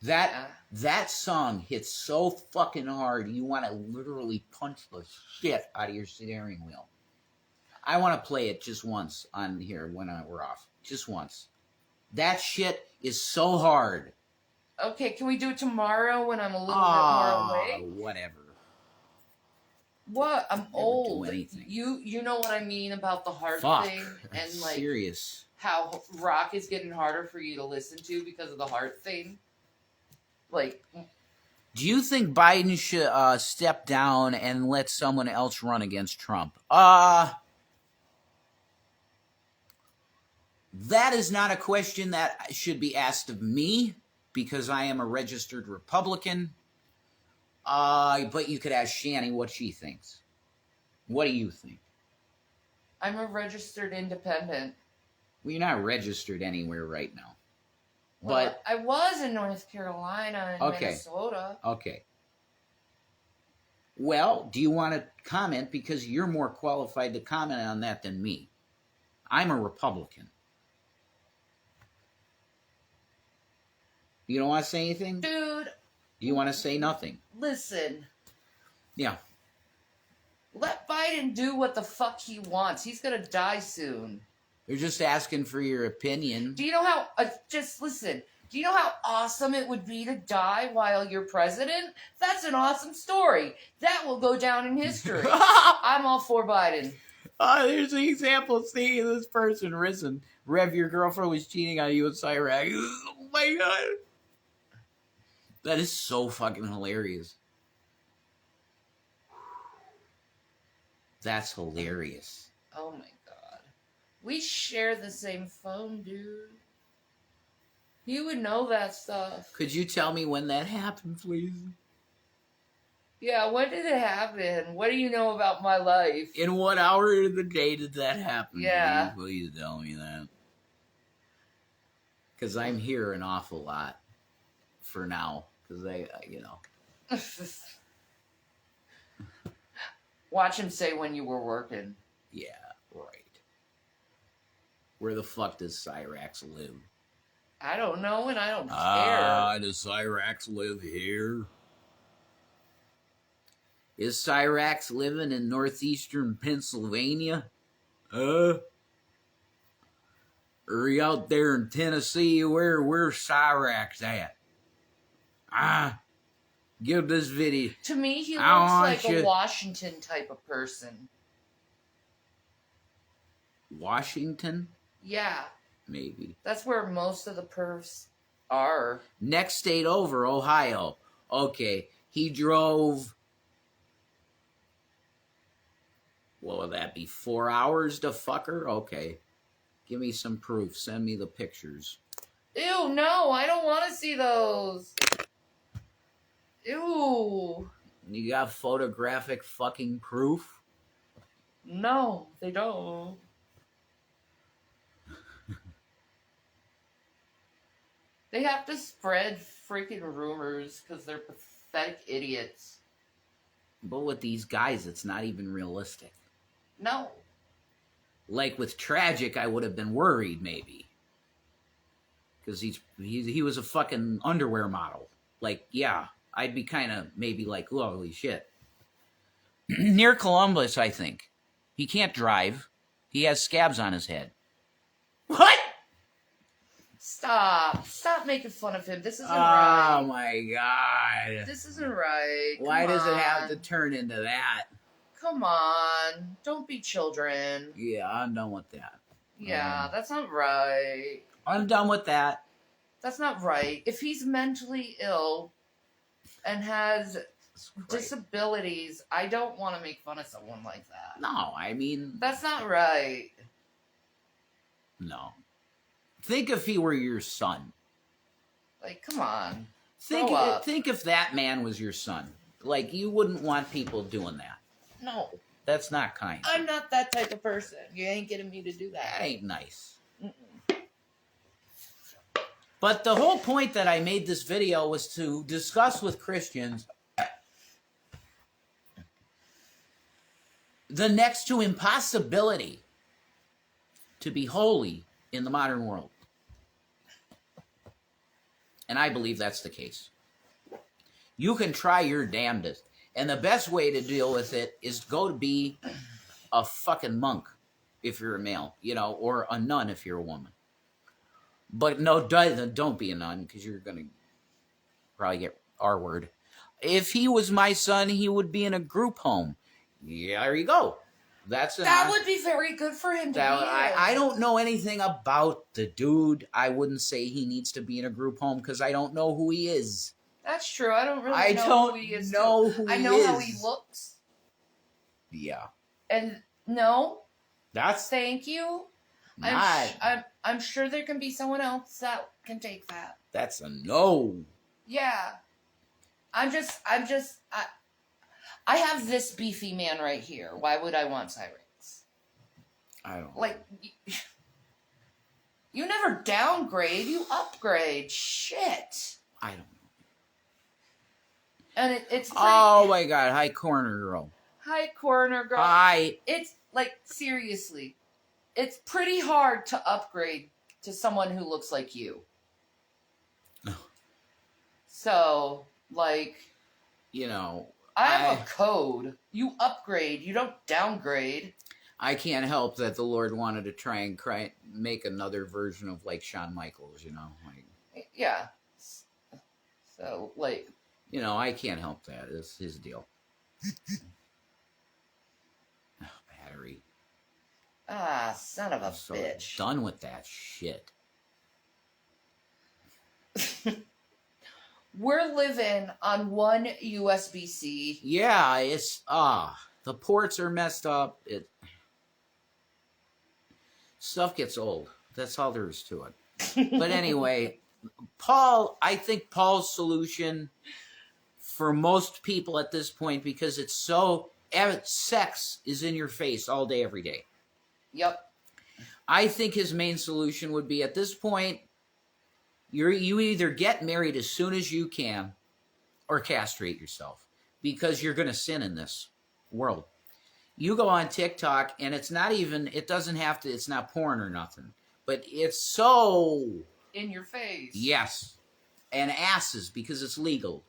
That song hits so fucking hard, you want to literally punch the shit out of your steering wheel. I want to play it just once on here when we're off. Just once. That shit is so hard. Okay, can we do it tomorrow when I'm a little bit more awake? Whatever. What? I'm old. Do anything. You know what I mean about the heart thing? And like serious. How rock is getting harder for you to listen to because of the heart thing? Like, do you think Biden should step down and let someone else run against Trump? That is not a question that should be asked of me because I am a registered Republican. But you could ask Shani what she thinks. What do you think? I'm a registered independent. Well, you're not registered anywhere right now. Well, but I was in North Carolina and Minnesota. Okay. Well, do you want to comment? Because you're more qualified to comment on that than me. I'm a Republican. You don't want to say anything? Dude. You want to say nothing? Listen. Yeah. Let Biden do what the fuck he wants. He's going to die soon. They're just asking for your opinion. Do you know how... just listen. Do you know how awesome it would be to die while you're president? That's an awesome story. That will go down in history. I'm all for Biden. There's an example. See, this person, risen. Rev, your girlfriend was cheating on you with Iraq. Oh my God. That is so fucking hilarious. That's hilarious. Oh my God. We share the same phone, dude. You would know that stuff. Could you tell me when that happened, please? Yeah, when did it happen? What do you know about my life? In what hour of the day did that happen? Yeah. Please tell me that. Because I'm here an awful lot for now. Because Watch him say when you were working. Yeah, right. Where the fuck does Cyrax live? I don't know, and I don't care. Does Cyrax live here? Is Cyrax living in northeastern Pennsylvania? Are you out there in Tennessee? Where's Cyrax at? Give this video. To me, he looks like a Washington type of person. Washington? Yeah. Maybe. That's where most of the pervs are. Next state over, Ohio. Okay, he drove... What would that be, 4 hours to fuck her? Okay. Give me some proof. Send me the pictures. Ew, no, I don't want to see those. Ew. You got photographic fucking proof? No, they don't. They have to spread freaking rumors because they're pathetic idiots. But with these guys, it's not even realistic. No. Like with Tragic, I would have been worried, maybe. Because he was a fucking underwear model. Like, yeah, I'd be kind of maybe like, holy shit. Near Columbus, I think. He can't drive. He has scabs on his head. What? Stop making fun of him. This isn't Oh right. my God. This isn't right. Why Come does it have on. to turn into that? Come on. Don't be children. Yeah, I'm done with that. Yeah, that's not right. I'm done with that. That's not right. If he's mentally ill and has Right. disabilities, I don't want to make fun of someone like that. No, I mean... That's not right. No. Think if he were your son. Like, come on. Think Grow up. if that man was your son. Like, you wouldn't want people doing that. No. That's not kind. I'm not that type of person. You ain't getting me to do That that. ain't nice. Mm-mm. But the whole point that I made this video was to discuss with Christians the next to impossibility to be holy in the modern world. And I believe that's the case. You can try your damnedest. And the best way to deal with it is to go to be a fucking monk if you're a male, you know, or a nun if you're a woman. But no, don't be a nun, because you're going to probably get R-word. If he was my son, he would be in a group home. Yeah, there you go. That would be very good for him to be in. I don't know anything about the dude. I wouldn't say he needs to be in a group home because I don't know who he is. That's true. I don't really know who he is. I know how he looks. Yeah. And no, That's thank you. not. I'm sure there can be someone else that can take that. That's a no. Yeah. I have this beefy man right here. Why would I want sirens? I don't know. Like, you never downgrade, you upgrade. Shit. I don't know. And it's pretty, Oh my God. Hi, corner girl. hi, corner girl. Hi. It's like, seriously, it's pretty hard to upgrade to someone who looks like you. So, like, You know, I have a code. You upgrade, you don't downgrade. I can't help that the Lord wanted to try and make another version of like Shawn Michaels, you know. Like, Yeah. So, like, you know, I can't help that. It's his deal. Battery. son of a I'm so bitch. done with that shit. We're living on one USB-C. Yeah, it's the ports are messed up. Stuff gets old. That's all there is to it. But anyway, I think Paul's solution for most people at this point, because it's so sex is in your face all day, every day. Yep. I think his main solution would be, at this point, you either get married as soon as you can or castrate yourself, because you're going to sin in this world. You go on TikTok and it's not porn or nothing, but it's so In your face. yes, and asses, because it's legal.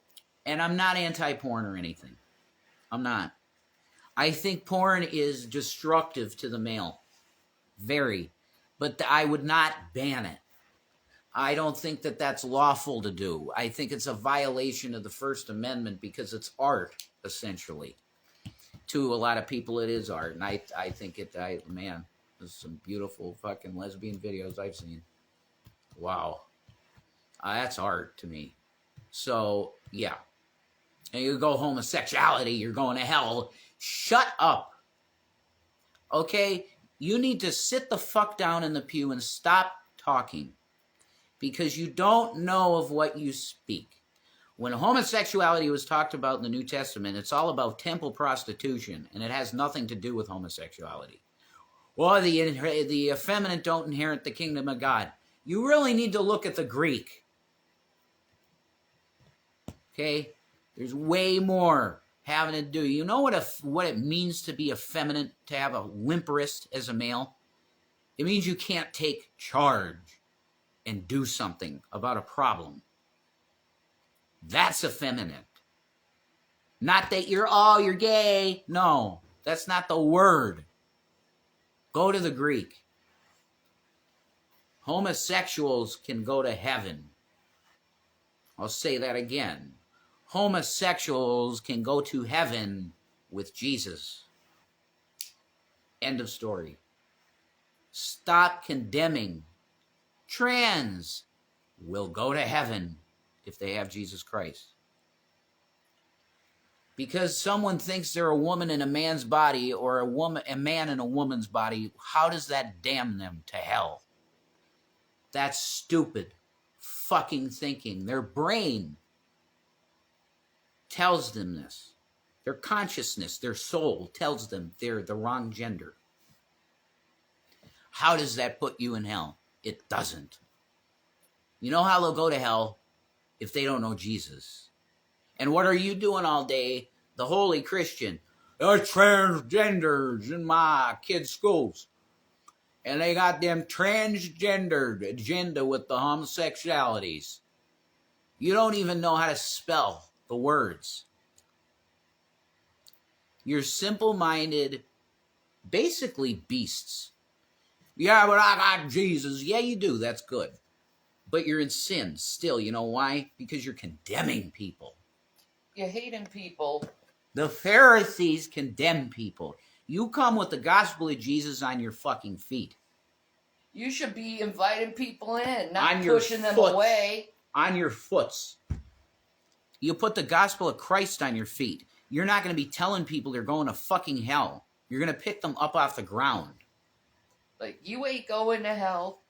And I'm not anti-porn or anything. I'm not. I think porn is destructive to the male. Very. But I would not ban it. I don't think that that's lawful to do. I think it's a violation of the First Amendment because it's art, essentially. To a lot of people, it is art. And I think man, there's some beautiful fucking lesbian videos I've seen. Wow. That's art to me. So, yeah. And you go homosexuality, you're going to hell. Shut up. Okay? You need to sit the fuck down in the pew and stop talking. Because you don't know of what you speak. When homosexuality was talked about in the New Testament, it's all about temple prostitution, and it has nothing to do with homosexuality. Well, the effeminate don't inherit the kingdom of God. You really need to look at the Greek. Okay? There's way more having to do. You know what it means to be effeminate, to have a limp wrist as a male? It means you can't take charge and do something about a problem. That's effeminate. Not that you're gay. No, that's not the word. Go to the Greek. Homosexuals can go to heaven. I'll say that again. Homosexuals can go to heaven with Jesus. End of story. Stop condemning. Trans will go to heaven if they have Jesus Christ. Because someone thinks they're a woman in a man's body or a man in a woman's body, how does that damn them to hell? That's stupid fucking thinking. Their brain tells them this. Their consciousness, their soul tells them they're the wrong gender. How does that put you in hell? It doesn't. You know how they'll go to hell? If they don't know Jesus. And what are you doing all day? The holy Christian. There's transgenders in my kids' schools. And they got them transgendered agenda with the homosexualities. You don't even know how to spell the words. You're simple-minded, basically beasts. Yeah, but I got Jesus. Yeah, you do. That's good. But you're in sin still. You know why? Because you're condemning people. You're hating people. The Pharisees condemn people. You come with the gospel of Jesus on your fucking feet. You should be inviting people in, not pushing them away. On your foots. You put the gospel of Christ on your feet. You're not going to be telling people they're going to fucking hell. You're going to pick them up off the ground. Like, you ain't going to hell.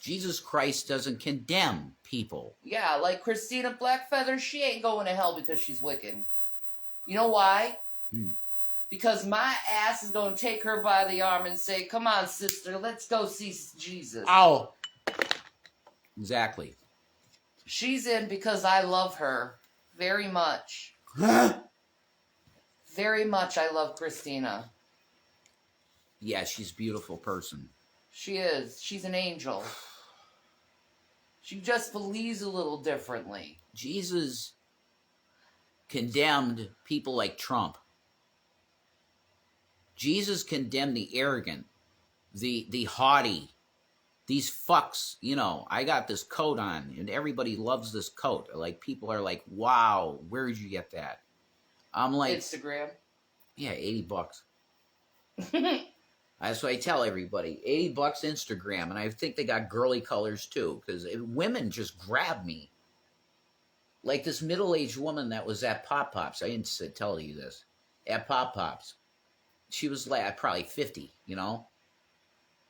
Jesus Christ doesn't condemn people. Yeah, like Christina Blackfeather, she ain't going to hell because she's Wiccan. You know why? Because my ass is going to take her by the arm and say, come on, sister, let's go see Jesus. Ow. Exactly. She's in because I love her very much. Very much I love Christina. Yeah, she's a beautiful person. She is. She's an angel. She just believes a little differently. Jesus condemned people like Trump. Jesus condemned the arrogant, the haughty, these fucks. You know, I got this coat on, and everybody loves this coat. Like, people are like, wow, where did you get that? I'm like... Instagram. Yeah, $80. That's what I tell everybody. $80 Instagram, and I think they got girly colors too, because women just grab me. Like this middle-aged woman that was at Pop Pops. I didn't tell you this. At Pop Pops. She was like probably 50, you know?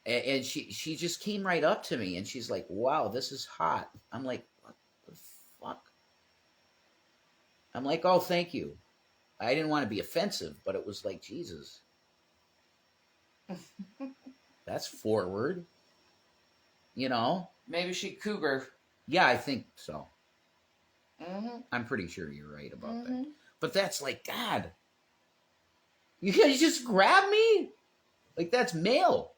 And she just came right up to me, and she's like, wow, this is hot. I'm like, what the fuck? I'm like, oh, thank you. I didn't want to be offensive, but it was like, Jesus. That's forward. You know? Maybe she cougar. Yeah, I think so. Mm-hmm. I'm pretty sure you're right about that. But that's like, God, you guys just grab me? Like, that's male.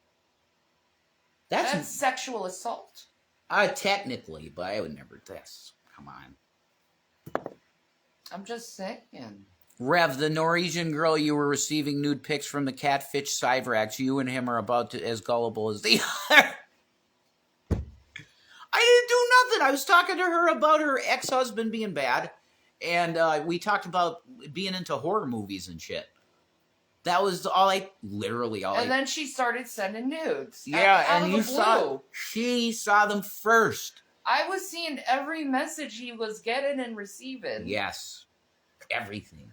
That's sexual assault. Technically, but I would never. Come on. I'm just saying. Rev, the Norwegian girl you were receiving nude pics from the catfish Cybrax, you and him are about to as gullible as the other. I didn't do nothing. I was talking to her about her ex-husband being bad, and we talked about being into horror movies and shit. That was literally all. And then she started sending nudes. Yeah, and she saw them first. I was seeing every message he was getting and receiving. Yes, everything.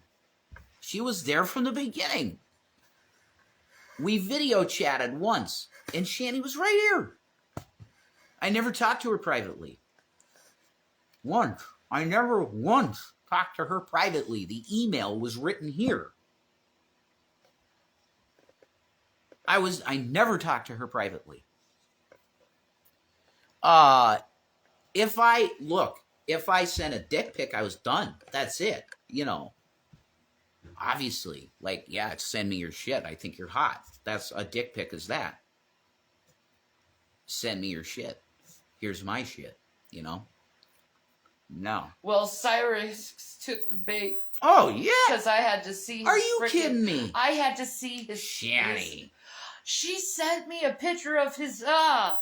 She was there from the beginning. We video chatted once, and Shani was right here. I never talked to her privately. Once. I never once talked to her privately. The email was written here. I never talked to her privately. If I sent a dick pic, I was done. That's it. You know. Obviously, like, yeah, send me your shit. I think you're hot. That's a dick pic is that. Send me your shit. Here's my shit, you know? No. Well, Cyrus took the bait Oh, yeah. because I had to see his Are you kidding me? I had to see his... Shanny. She sent me a picture of his... I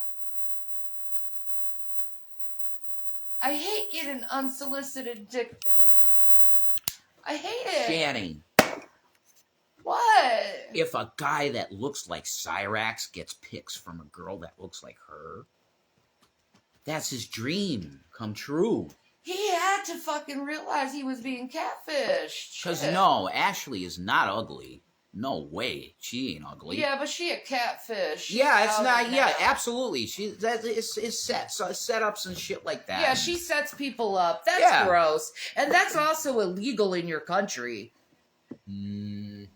hate getting unsolicited dick pics. I hate it. Shanny. What? If a guy that looks like Cyrax gets pics from a girl that looks like her, that's his dream come true. He had to fucking realize he was being catfished. Because no, Ashley is not ugly. No way. She ain't ugly. Yeah, but she a catfish. Yeah, it's She's not. out Yeah, now. absolutely. It's setups and shit like that. Yeah, she sets people up. That's Yeah. gross. And that's also illegal in your country. You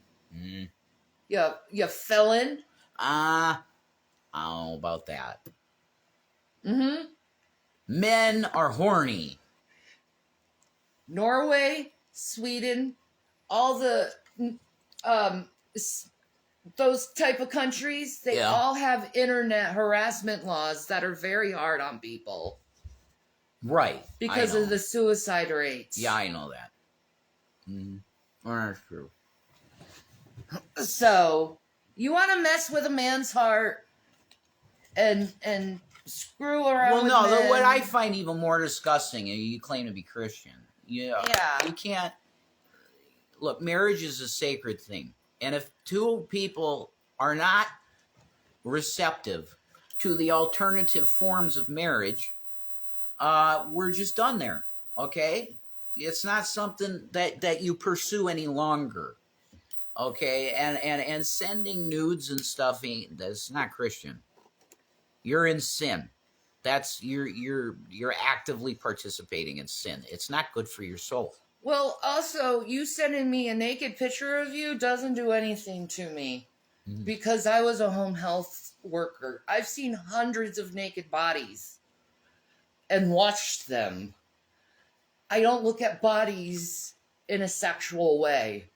felon? I don't know about that. Mm-hmm. Men are horny. Norway, Sweden, all the those type of countries, they Yeah. all have internet harassment laws that are very hard on people Right. because of the suicide rates. Yeah, I know that. Well, that's true. So, you want to mess with a man's heart and screw around Well, with no, men. what I find even more disgusting, and you claim to be Christian. Yeah. You can't. Look, marriage is a sacred thing. And if two people are not receptive to the alternative forms of marriage, we're just done there. Okay? It's not something that you pursue any longer. Okay? And sending nudes and stuff, that's not Christian. You're in sin. That's you're actively participating in sin. It's not good for your soul. Well, also, you sending me a naked picture of you doesn't do anything to me. Because I was a home health worker. I've seen hundreds of naked bodies and watched them. I don't look at bodies in a sexual way.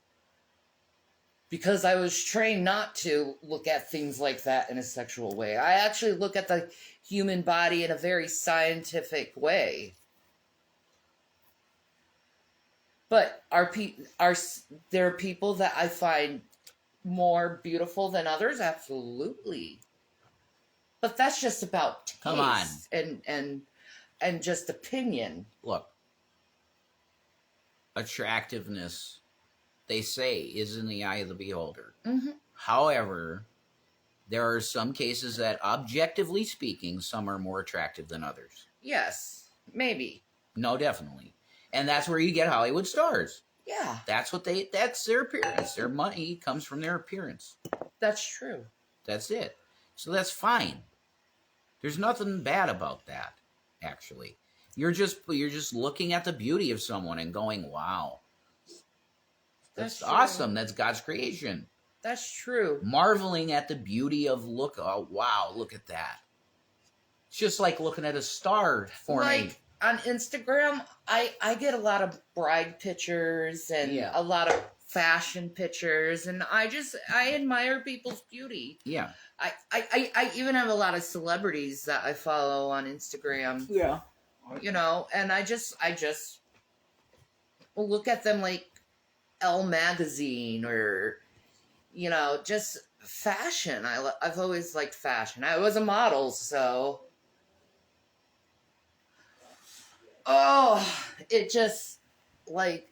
Because I was trained not to look at things like that in a sexual way. I actually look at the human body in a very scientific way. But are there people that I find more beautiful than others? Absolutely. But that's just about taste. Come on. And just opinion. Look, attractiveness, they say, is in the eye of the beholder. Mm-hmm. However, there are some cases that, objectively speaking, some are more attractive than others. Yes, maybe. No, definitely. And that's where you get Hollywood stars. Yeah. That's their appearance. Their money comes from their appearance. That's true. That's it. So that's fine. There's nothing bad about that, actually. You're just looking at the beauty of someone and going, wow. That's awesome. That's God's creation. That's true. Marveling at the beauty of oh, wow, look at that. It's just like looking at a star forming. Like on Instagram, I get a lot of bride pictures and a lot of fashion pictures, and I admire people's beauty. Yeah. I even have a lot of celebrities that I follow on Instagram. Yeah. You know, and I just look at them like Elle magazine or, you know, just fashion. I've always liked fashion. I was a model, so. Oh, it just, like,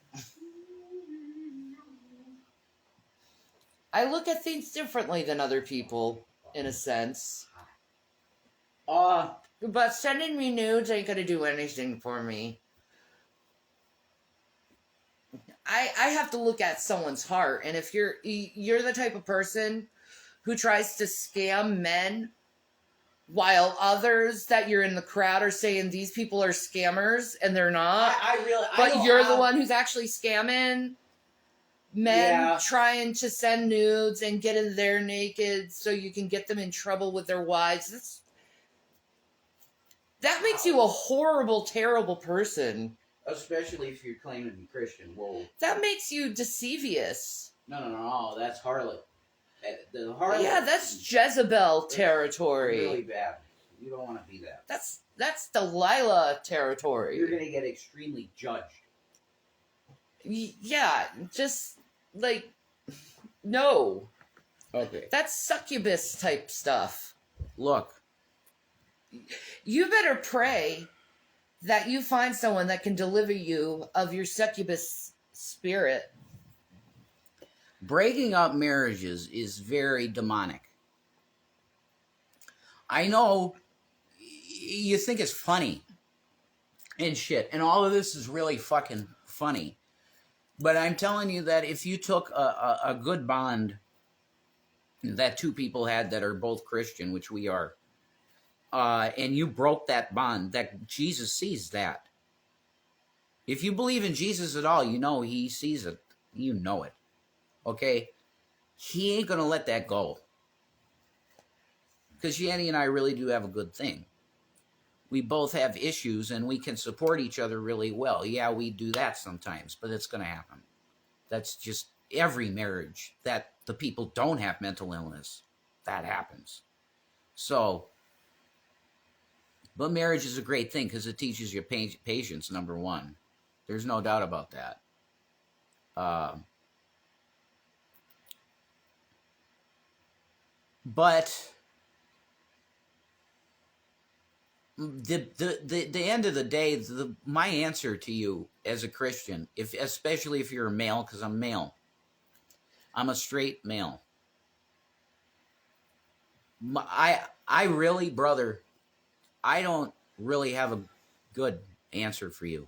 I look at things differently than other people, in a sense. But sending me nudes ain't gonna do anything for me. I have to look at someone's heart, and if you're the type of person who tries to scam men, while others that you're in the crowd are saying these people are scammers and they're not, but you're the one who's actually scamming men, trying to send nudes and get in there naked so you can get them in trouble with their wives. That makes you a horrible, terrible person. Especially if you're claiming to be Christian. Whoa. That makes you deceivious. No. That's harlot. The harlot. Yeah, that's Jezebel territory. Really bad. You don't want to be that. That's Delilah territory. You're going to get extremely judged. Yeah, just like no. Okay. That's succubus type stuff. Look. You better pray that you find someone that can deliver you of your succubus spirit. Breaking up marriages is very demonic. I know you think it's funny and shit, and all of this is really fucking funny. But I'm telling you that if you took a good bond that two people had that are both Christian, which we are, and you broke that bond, that Jesus sees that. If you believe in Jesus at all, you know he sees it. You know it. Okay? He ain't going to let that go. Because Yanni and I really do have a good thing. We both have issues and we can support each other really well. Yeah, we do that sometimes, but it's going to happen. That's just every marriage that the people don't have mental illness. That happens. So, but marriage is a great thing because it teaches you patience, number one. There's no doubt about that. But the end of the day, my answer to you as a Christian, especially if you're a male, because I'm male, I'm a straight male. I really, brother, I don't really have a good answer for you.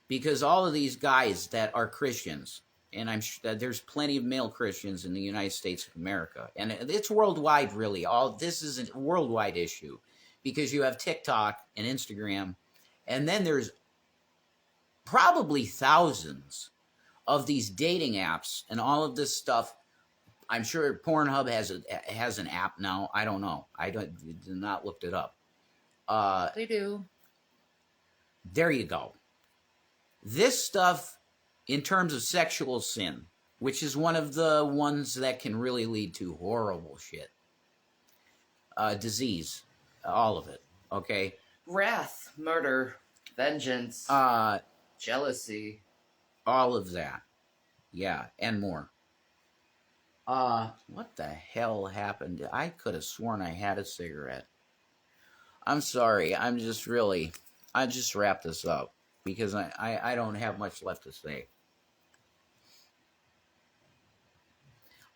Because all of these guys that are Christians, and I'm sure there's plenty of male Christians in the United States of America, and it's worldwide, really. All this is a worldwide issue, because you have TikTok and Instagram, and then there's probably thousands of these dating apps and all of this stuff. I'm sure Pornhub has an app now. I don't know. I did not looked it up. They do. There you go. This stuff, in terms of sexual sin, which is one of the ones that can really lead to horrible shit, disease, all of it, okay? Wrath, murder, vengeance, jealousy. All of that. Yeah, and more. What the hell happened? I could have sworn I had a cigarette. I'm sorry. I just wrap this up because I don't have much left to say.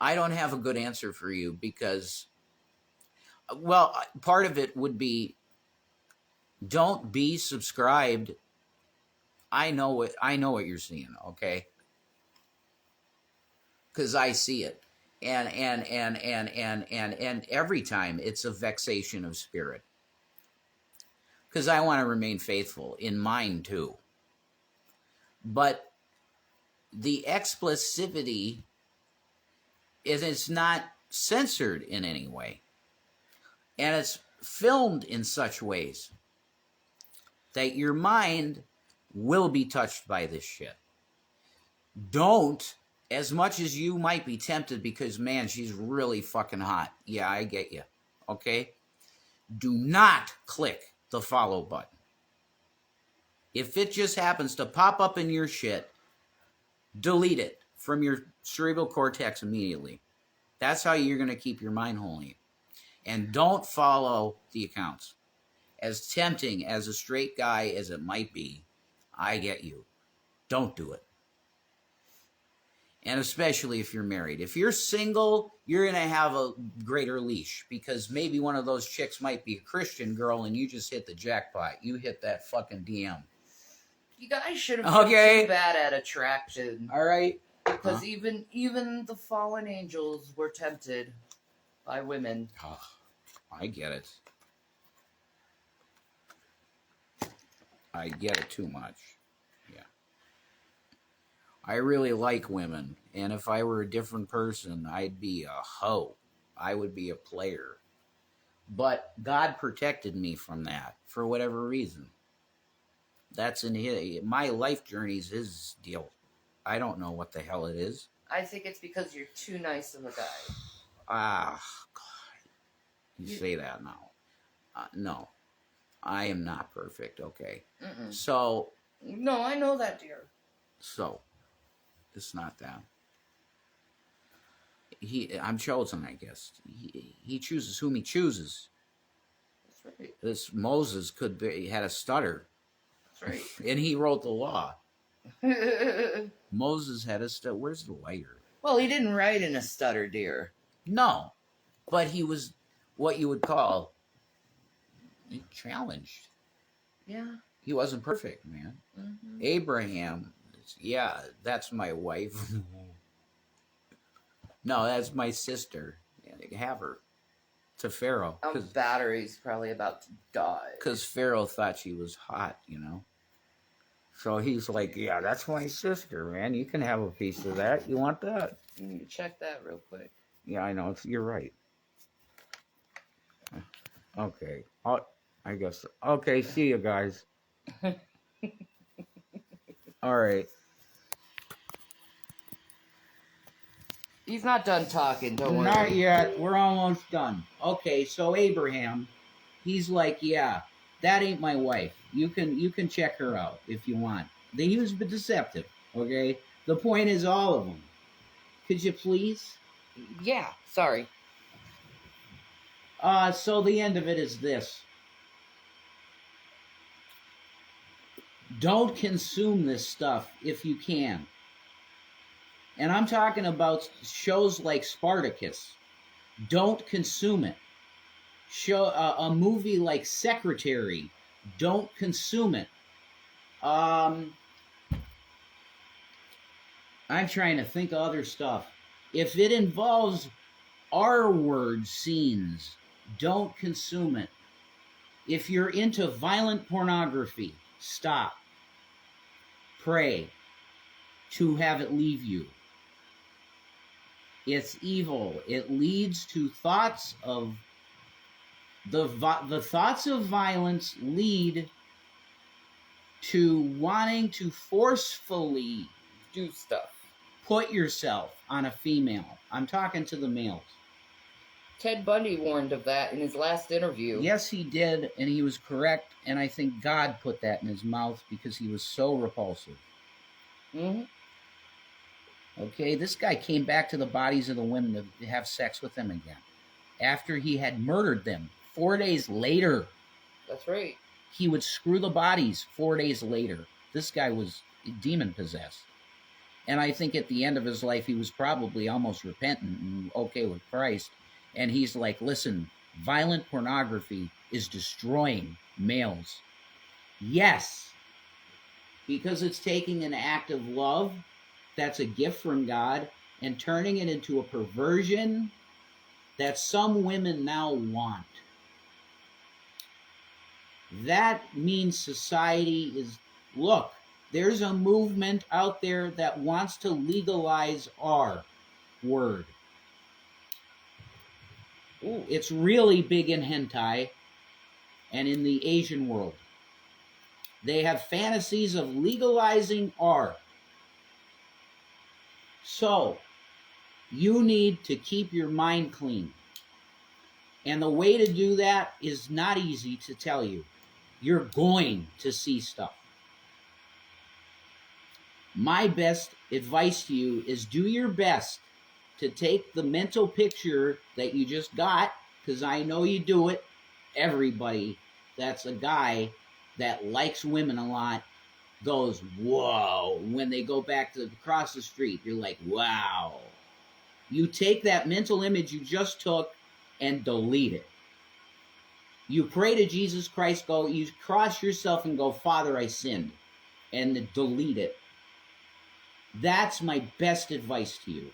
I don't have a good answer for you because, well, part of it would be don't be subscribed. I know what you're seeing, okay? Because I see it. And every time it's a vexation of spirit. Because I want to remain faithful in mine too. But the explicivity is not censored in any way. And it's filmed in such ways that your mind will be touched by this shit. Don't, as much as you might be tempted because, man, she's really fucking hot. Yeah, I get you. Okay? Do not click the follow button. If it just happens to pop up in your shit, delete it from your cerebral cortex immediately. That's how you're going to keep your mind holy. And don't follow the accounts. As tempting as a straight guy as it might be, I get you. Don't do it. And especially if you're married. If you're single, you're going to have a greater leash because maybe one of those chicks might be a Christian girl and you just hit the jackpot. You hit that fucking DM. You guys should have been too bad at attraction. All right. Because even the fallen angels were tempted by women. Oh, I get it. I get it too much. Yeah. I really like women, and if I were a different person, I'd be a hoe. I would be a player. But God protected me from that for whatever reason. That's in my life journey's his deal. I don't know what the hell it is. I think it's because you're too nice of a guy. Ah, God. You say that now. No, I am not perfect. Okay, Mm-mm. so No, I know that, dear. so it's not that. I'm chosen, I guess. He chooses whom he chooses. That's right. This Moses had a stutter, That's right. and he wrote the law. Moses had a stutter. Where's the lighter? Well, he didn't write in a stutter, dear. No, but he was what you would call challenged. Yeah. He wasn't perfect, man. Mm-hmm. Abraham, yeah, that's my wife. No, that's my sister. Yeah, have her to Pharaoh. Our battery's probably about to die. Because Pharaoh thought she was hot, you know. So he's like, yeah, that's my sister, man. You can have a piece of that. You want that? You need to check that real quick. Yeah, I know. You're right. Okay. I guess. Okay, see you guys. All right. He's not done talking, don't worry. Not yet. We're almost done. Okay, so Abraham, he's like, yeah, that ain't my wife. You can check her out if you want. He was deceptive, okay? The point is all of them. Could you please? Yeah, sorry. So the end of it is this. Don't consume this stuff if you can. And I'm talking about shows like Spartacus. Don't consume it. A movie like Secretary. Don't consume it. I'm trying to think of other stuff. If it involves R-word scenes, don't consume it. If you're into violent pornography, stop. Pray to have it leave you. It's evil. It leads to thoughts of the thoughts of violence lead to wanting to forcefully do stuff. Put yourself on a female. I'm talking to the males. Ted Bundy warned of that in his last interview. Yes, he did, and he was correct, and I think God put that in his mouth because he was so repulsive. Mm-hmm. Okay, this guy came back to the bodies of the women to have sex with them again. After he had murdered them 4 days later. That's right. He would screw the bodies 4 days later. This guy was demon-possessed. And I think at the end of his life, he was probably almost repentant and okay with Christ. And he's like, listen, violent pornography is destroying males. Yes, because it's taking an act of love that's a gift from God and turning it into a perversion that some women now want. That means society is, look, there's a movement out there that wants to legalize R word. Ooh, it's really big in hentai and in the Asian world. They have fantasies of legalizing R. So, you need to keep your mind clean. And the way to do that is not easy to tell you. You're going to see stuff. My best advice to you is do your best to take the mental picture that you just got, because I know you do it. Everybody that's a guy that likes women a lot goes, whoa. When they go back to across the street, you're like, wow. You take that mental image you just took and delete it. You pray to Jesus Christ, you cross yourself and go, Father, I sinned, and delete it. That's my best advice to you.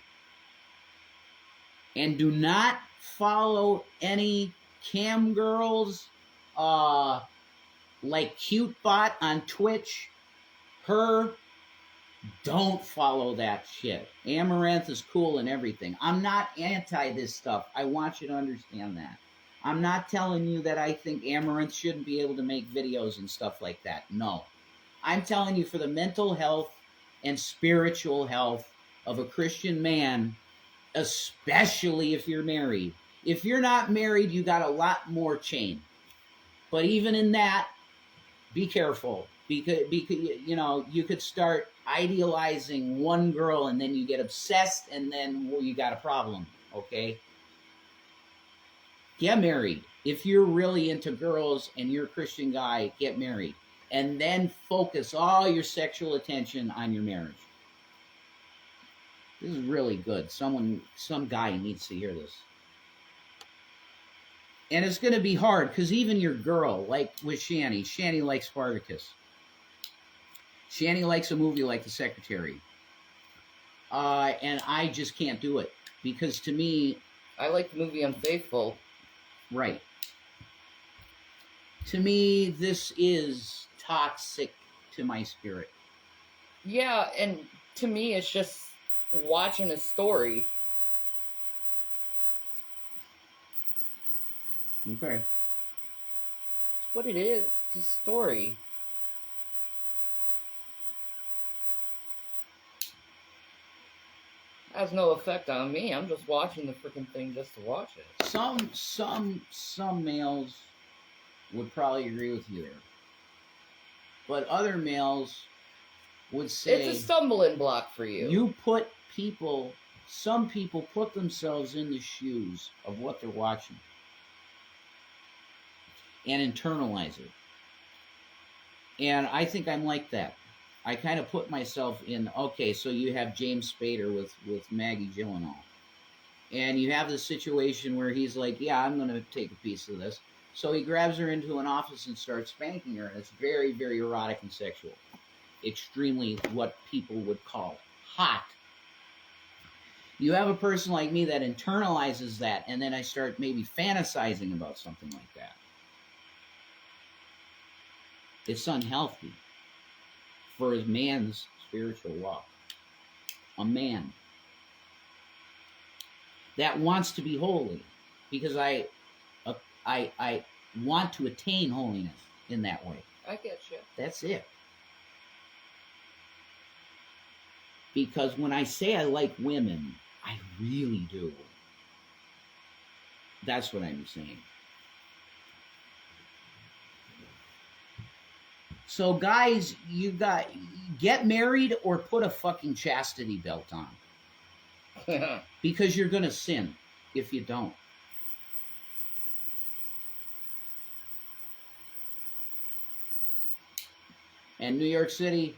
And do not follow any cam girls, like CuteBot on Twitch. Don't follow that shit. Amaranth is cool and everything. I'm not anti this stuff. I want you to understand that. I'm not telling you that I think Amaranth shouldn't be able to make videos and stuff like that. No. I'm telling you for the mental health and spiritual health of a Christian man, especially if you're married. If you're not married, you got a lot more chain. But even in that, be careful because you could start idealizing one girl and then you get obsessed and then you got a problem. Okay, get married. If you're really into girls and you're a Christian guy, get married. And then focus all your sexual attention on your marriage. This is really good. Some guy needs to hear this. And it's going to be hard because even your girl, like with Shani likes Spartacus. Shani likes a movie like The Secretary. And I just can't do it because to me... I like the movie Unfaithful. Right. To me, this is toxic to my spirit. Yeah, and to me, it's just watching a story. Okay. It's what it is. It's a story. It has no effect on me. I'm just watching the freaking thing just to watch it. Some males would probably agree with you there. But other males would say... It's a stumbling block for you. Some people put themselves in the shoes of what they're watching and internalize it. And I think I'm like that. I kind of put myself in, okay, so you have James Spader with Maggie Gyllenhaal. And you have this situation where he's like, yeah, I'm going to take a piece of this. So he grabs her into an office and starts spanking her, and it's very, very erotic and sexual. Extremely what people would call hot. You have a person like me that internalizes that, and then I start maybe fantasizing about something like that. It's unhealthy for a man's spiritual walk. A man that wants to be holy, because I want to attain holiness in that way. I get you. That's it. Because when I say I like women, I really do. That's what I'm saying. So guys, get married or put a fucking chastity belt on. Because you're going to sin if you don't. And New York City,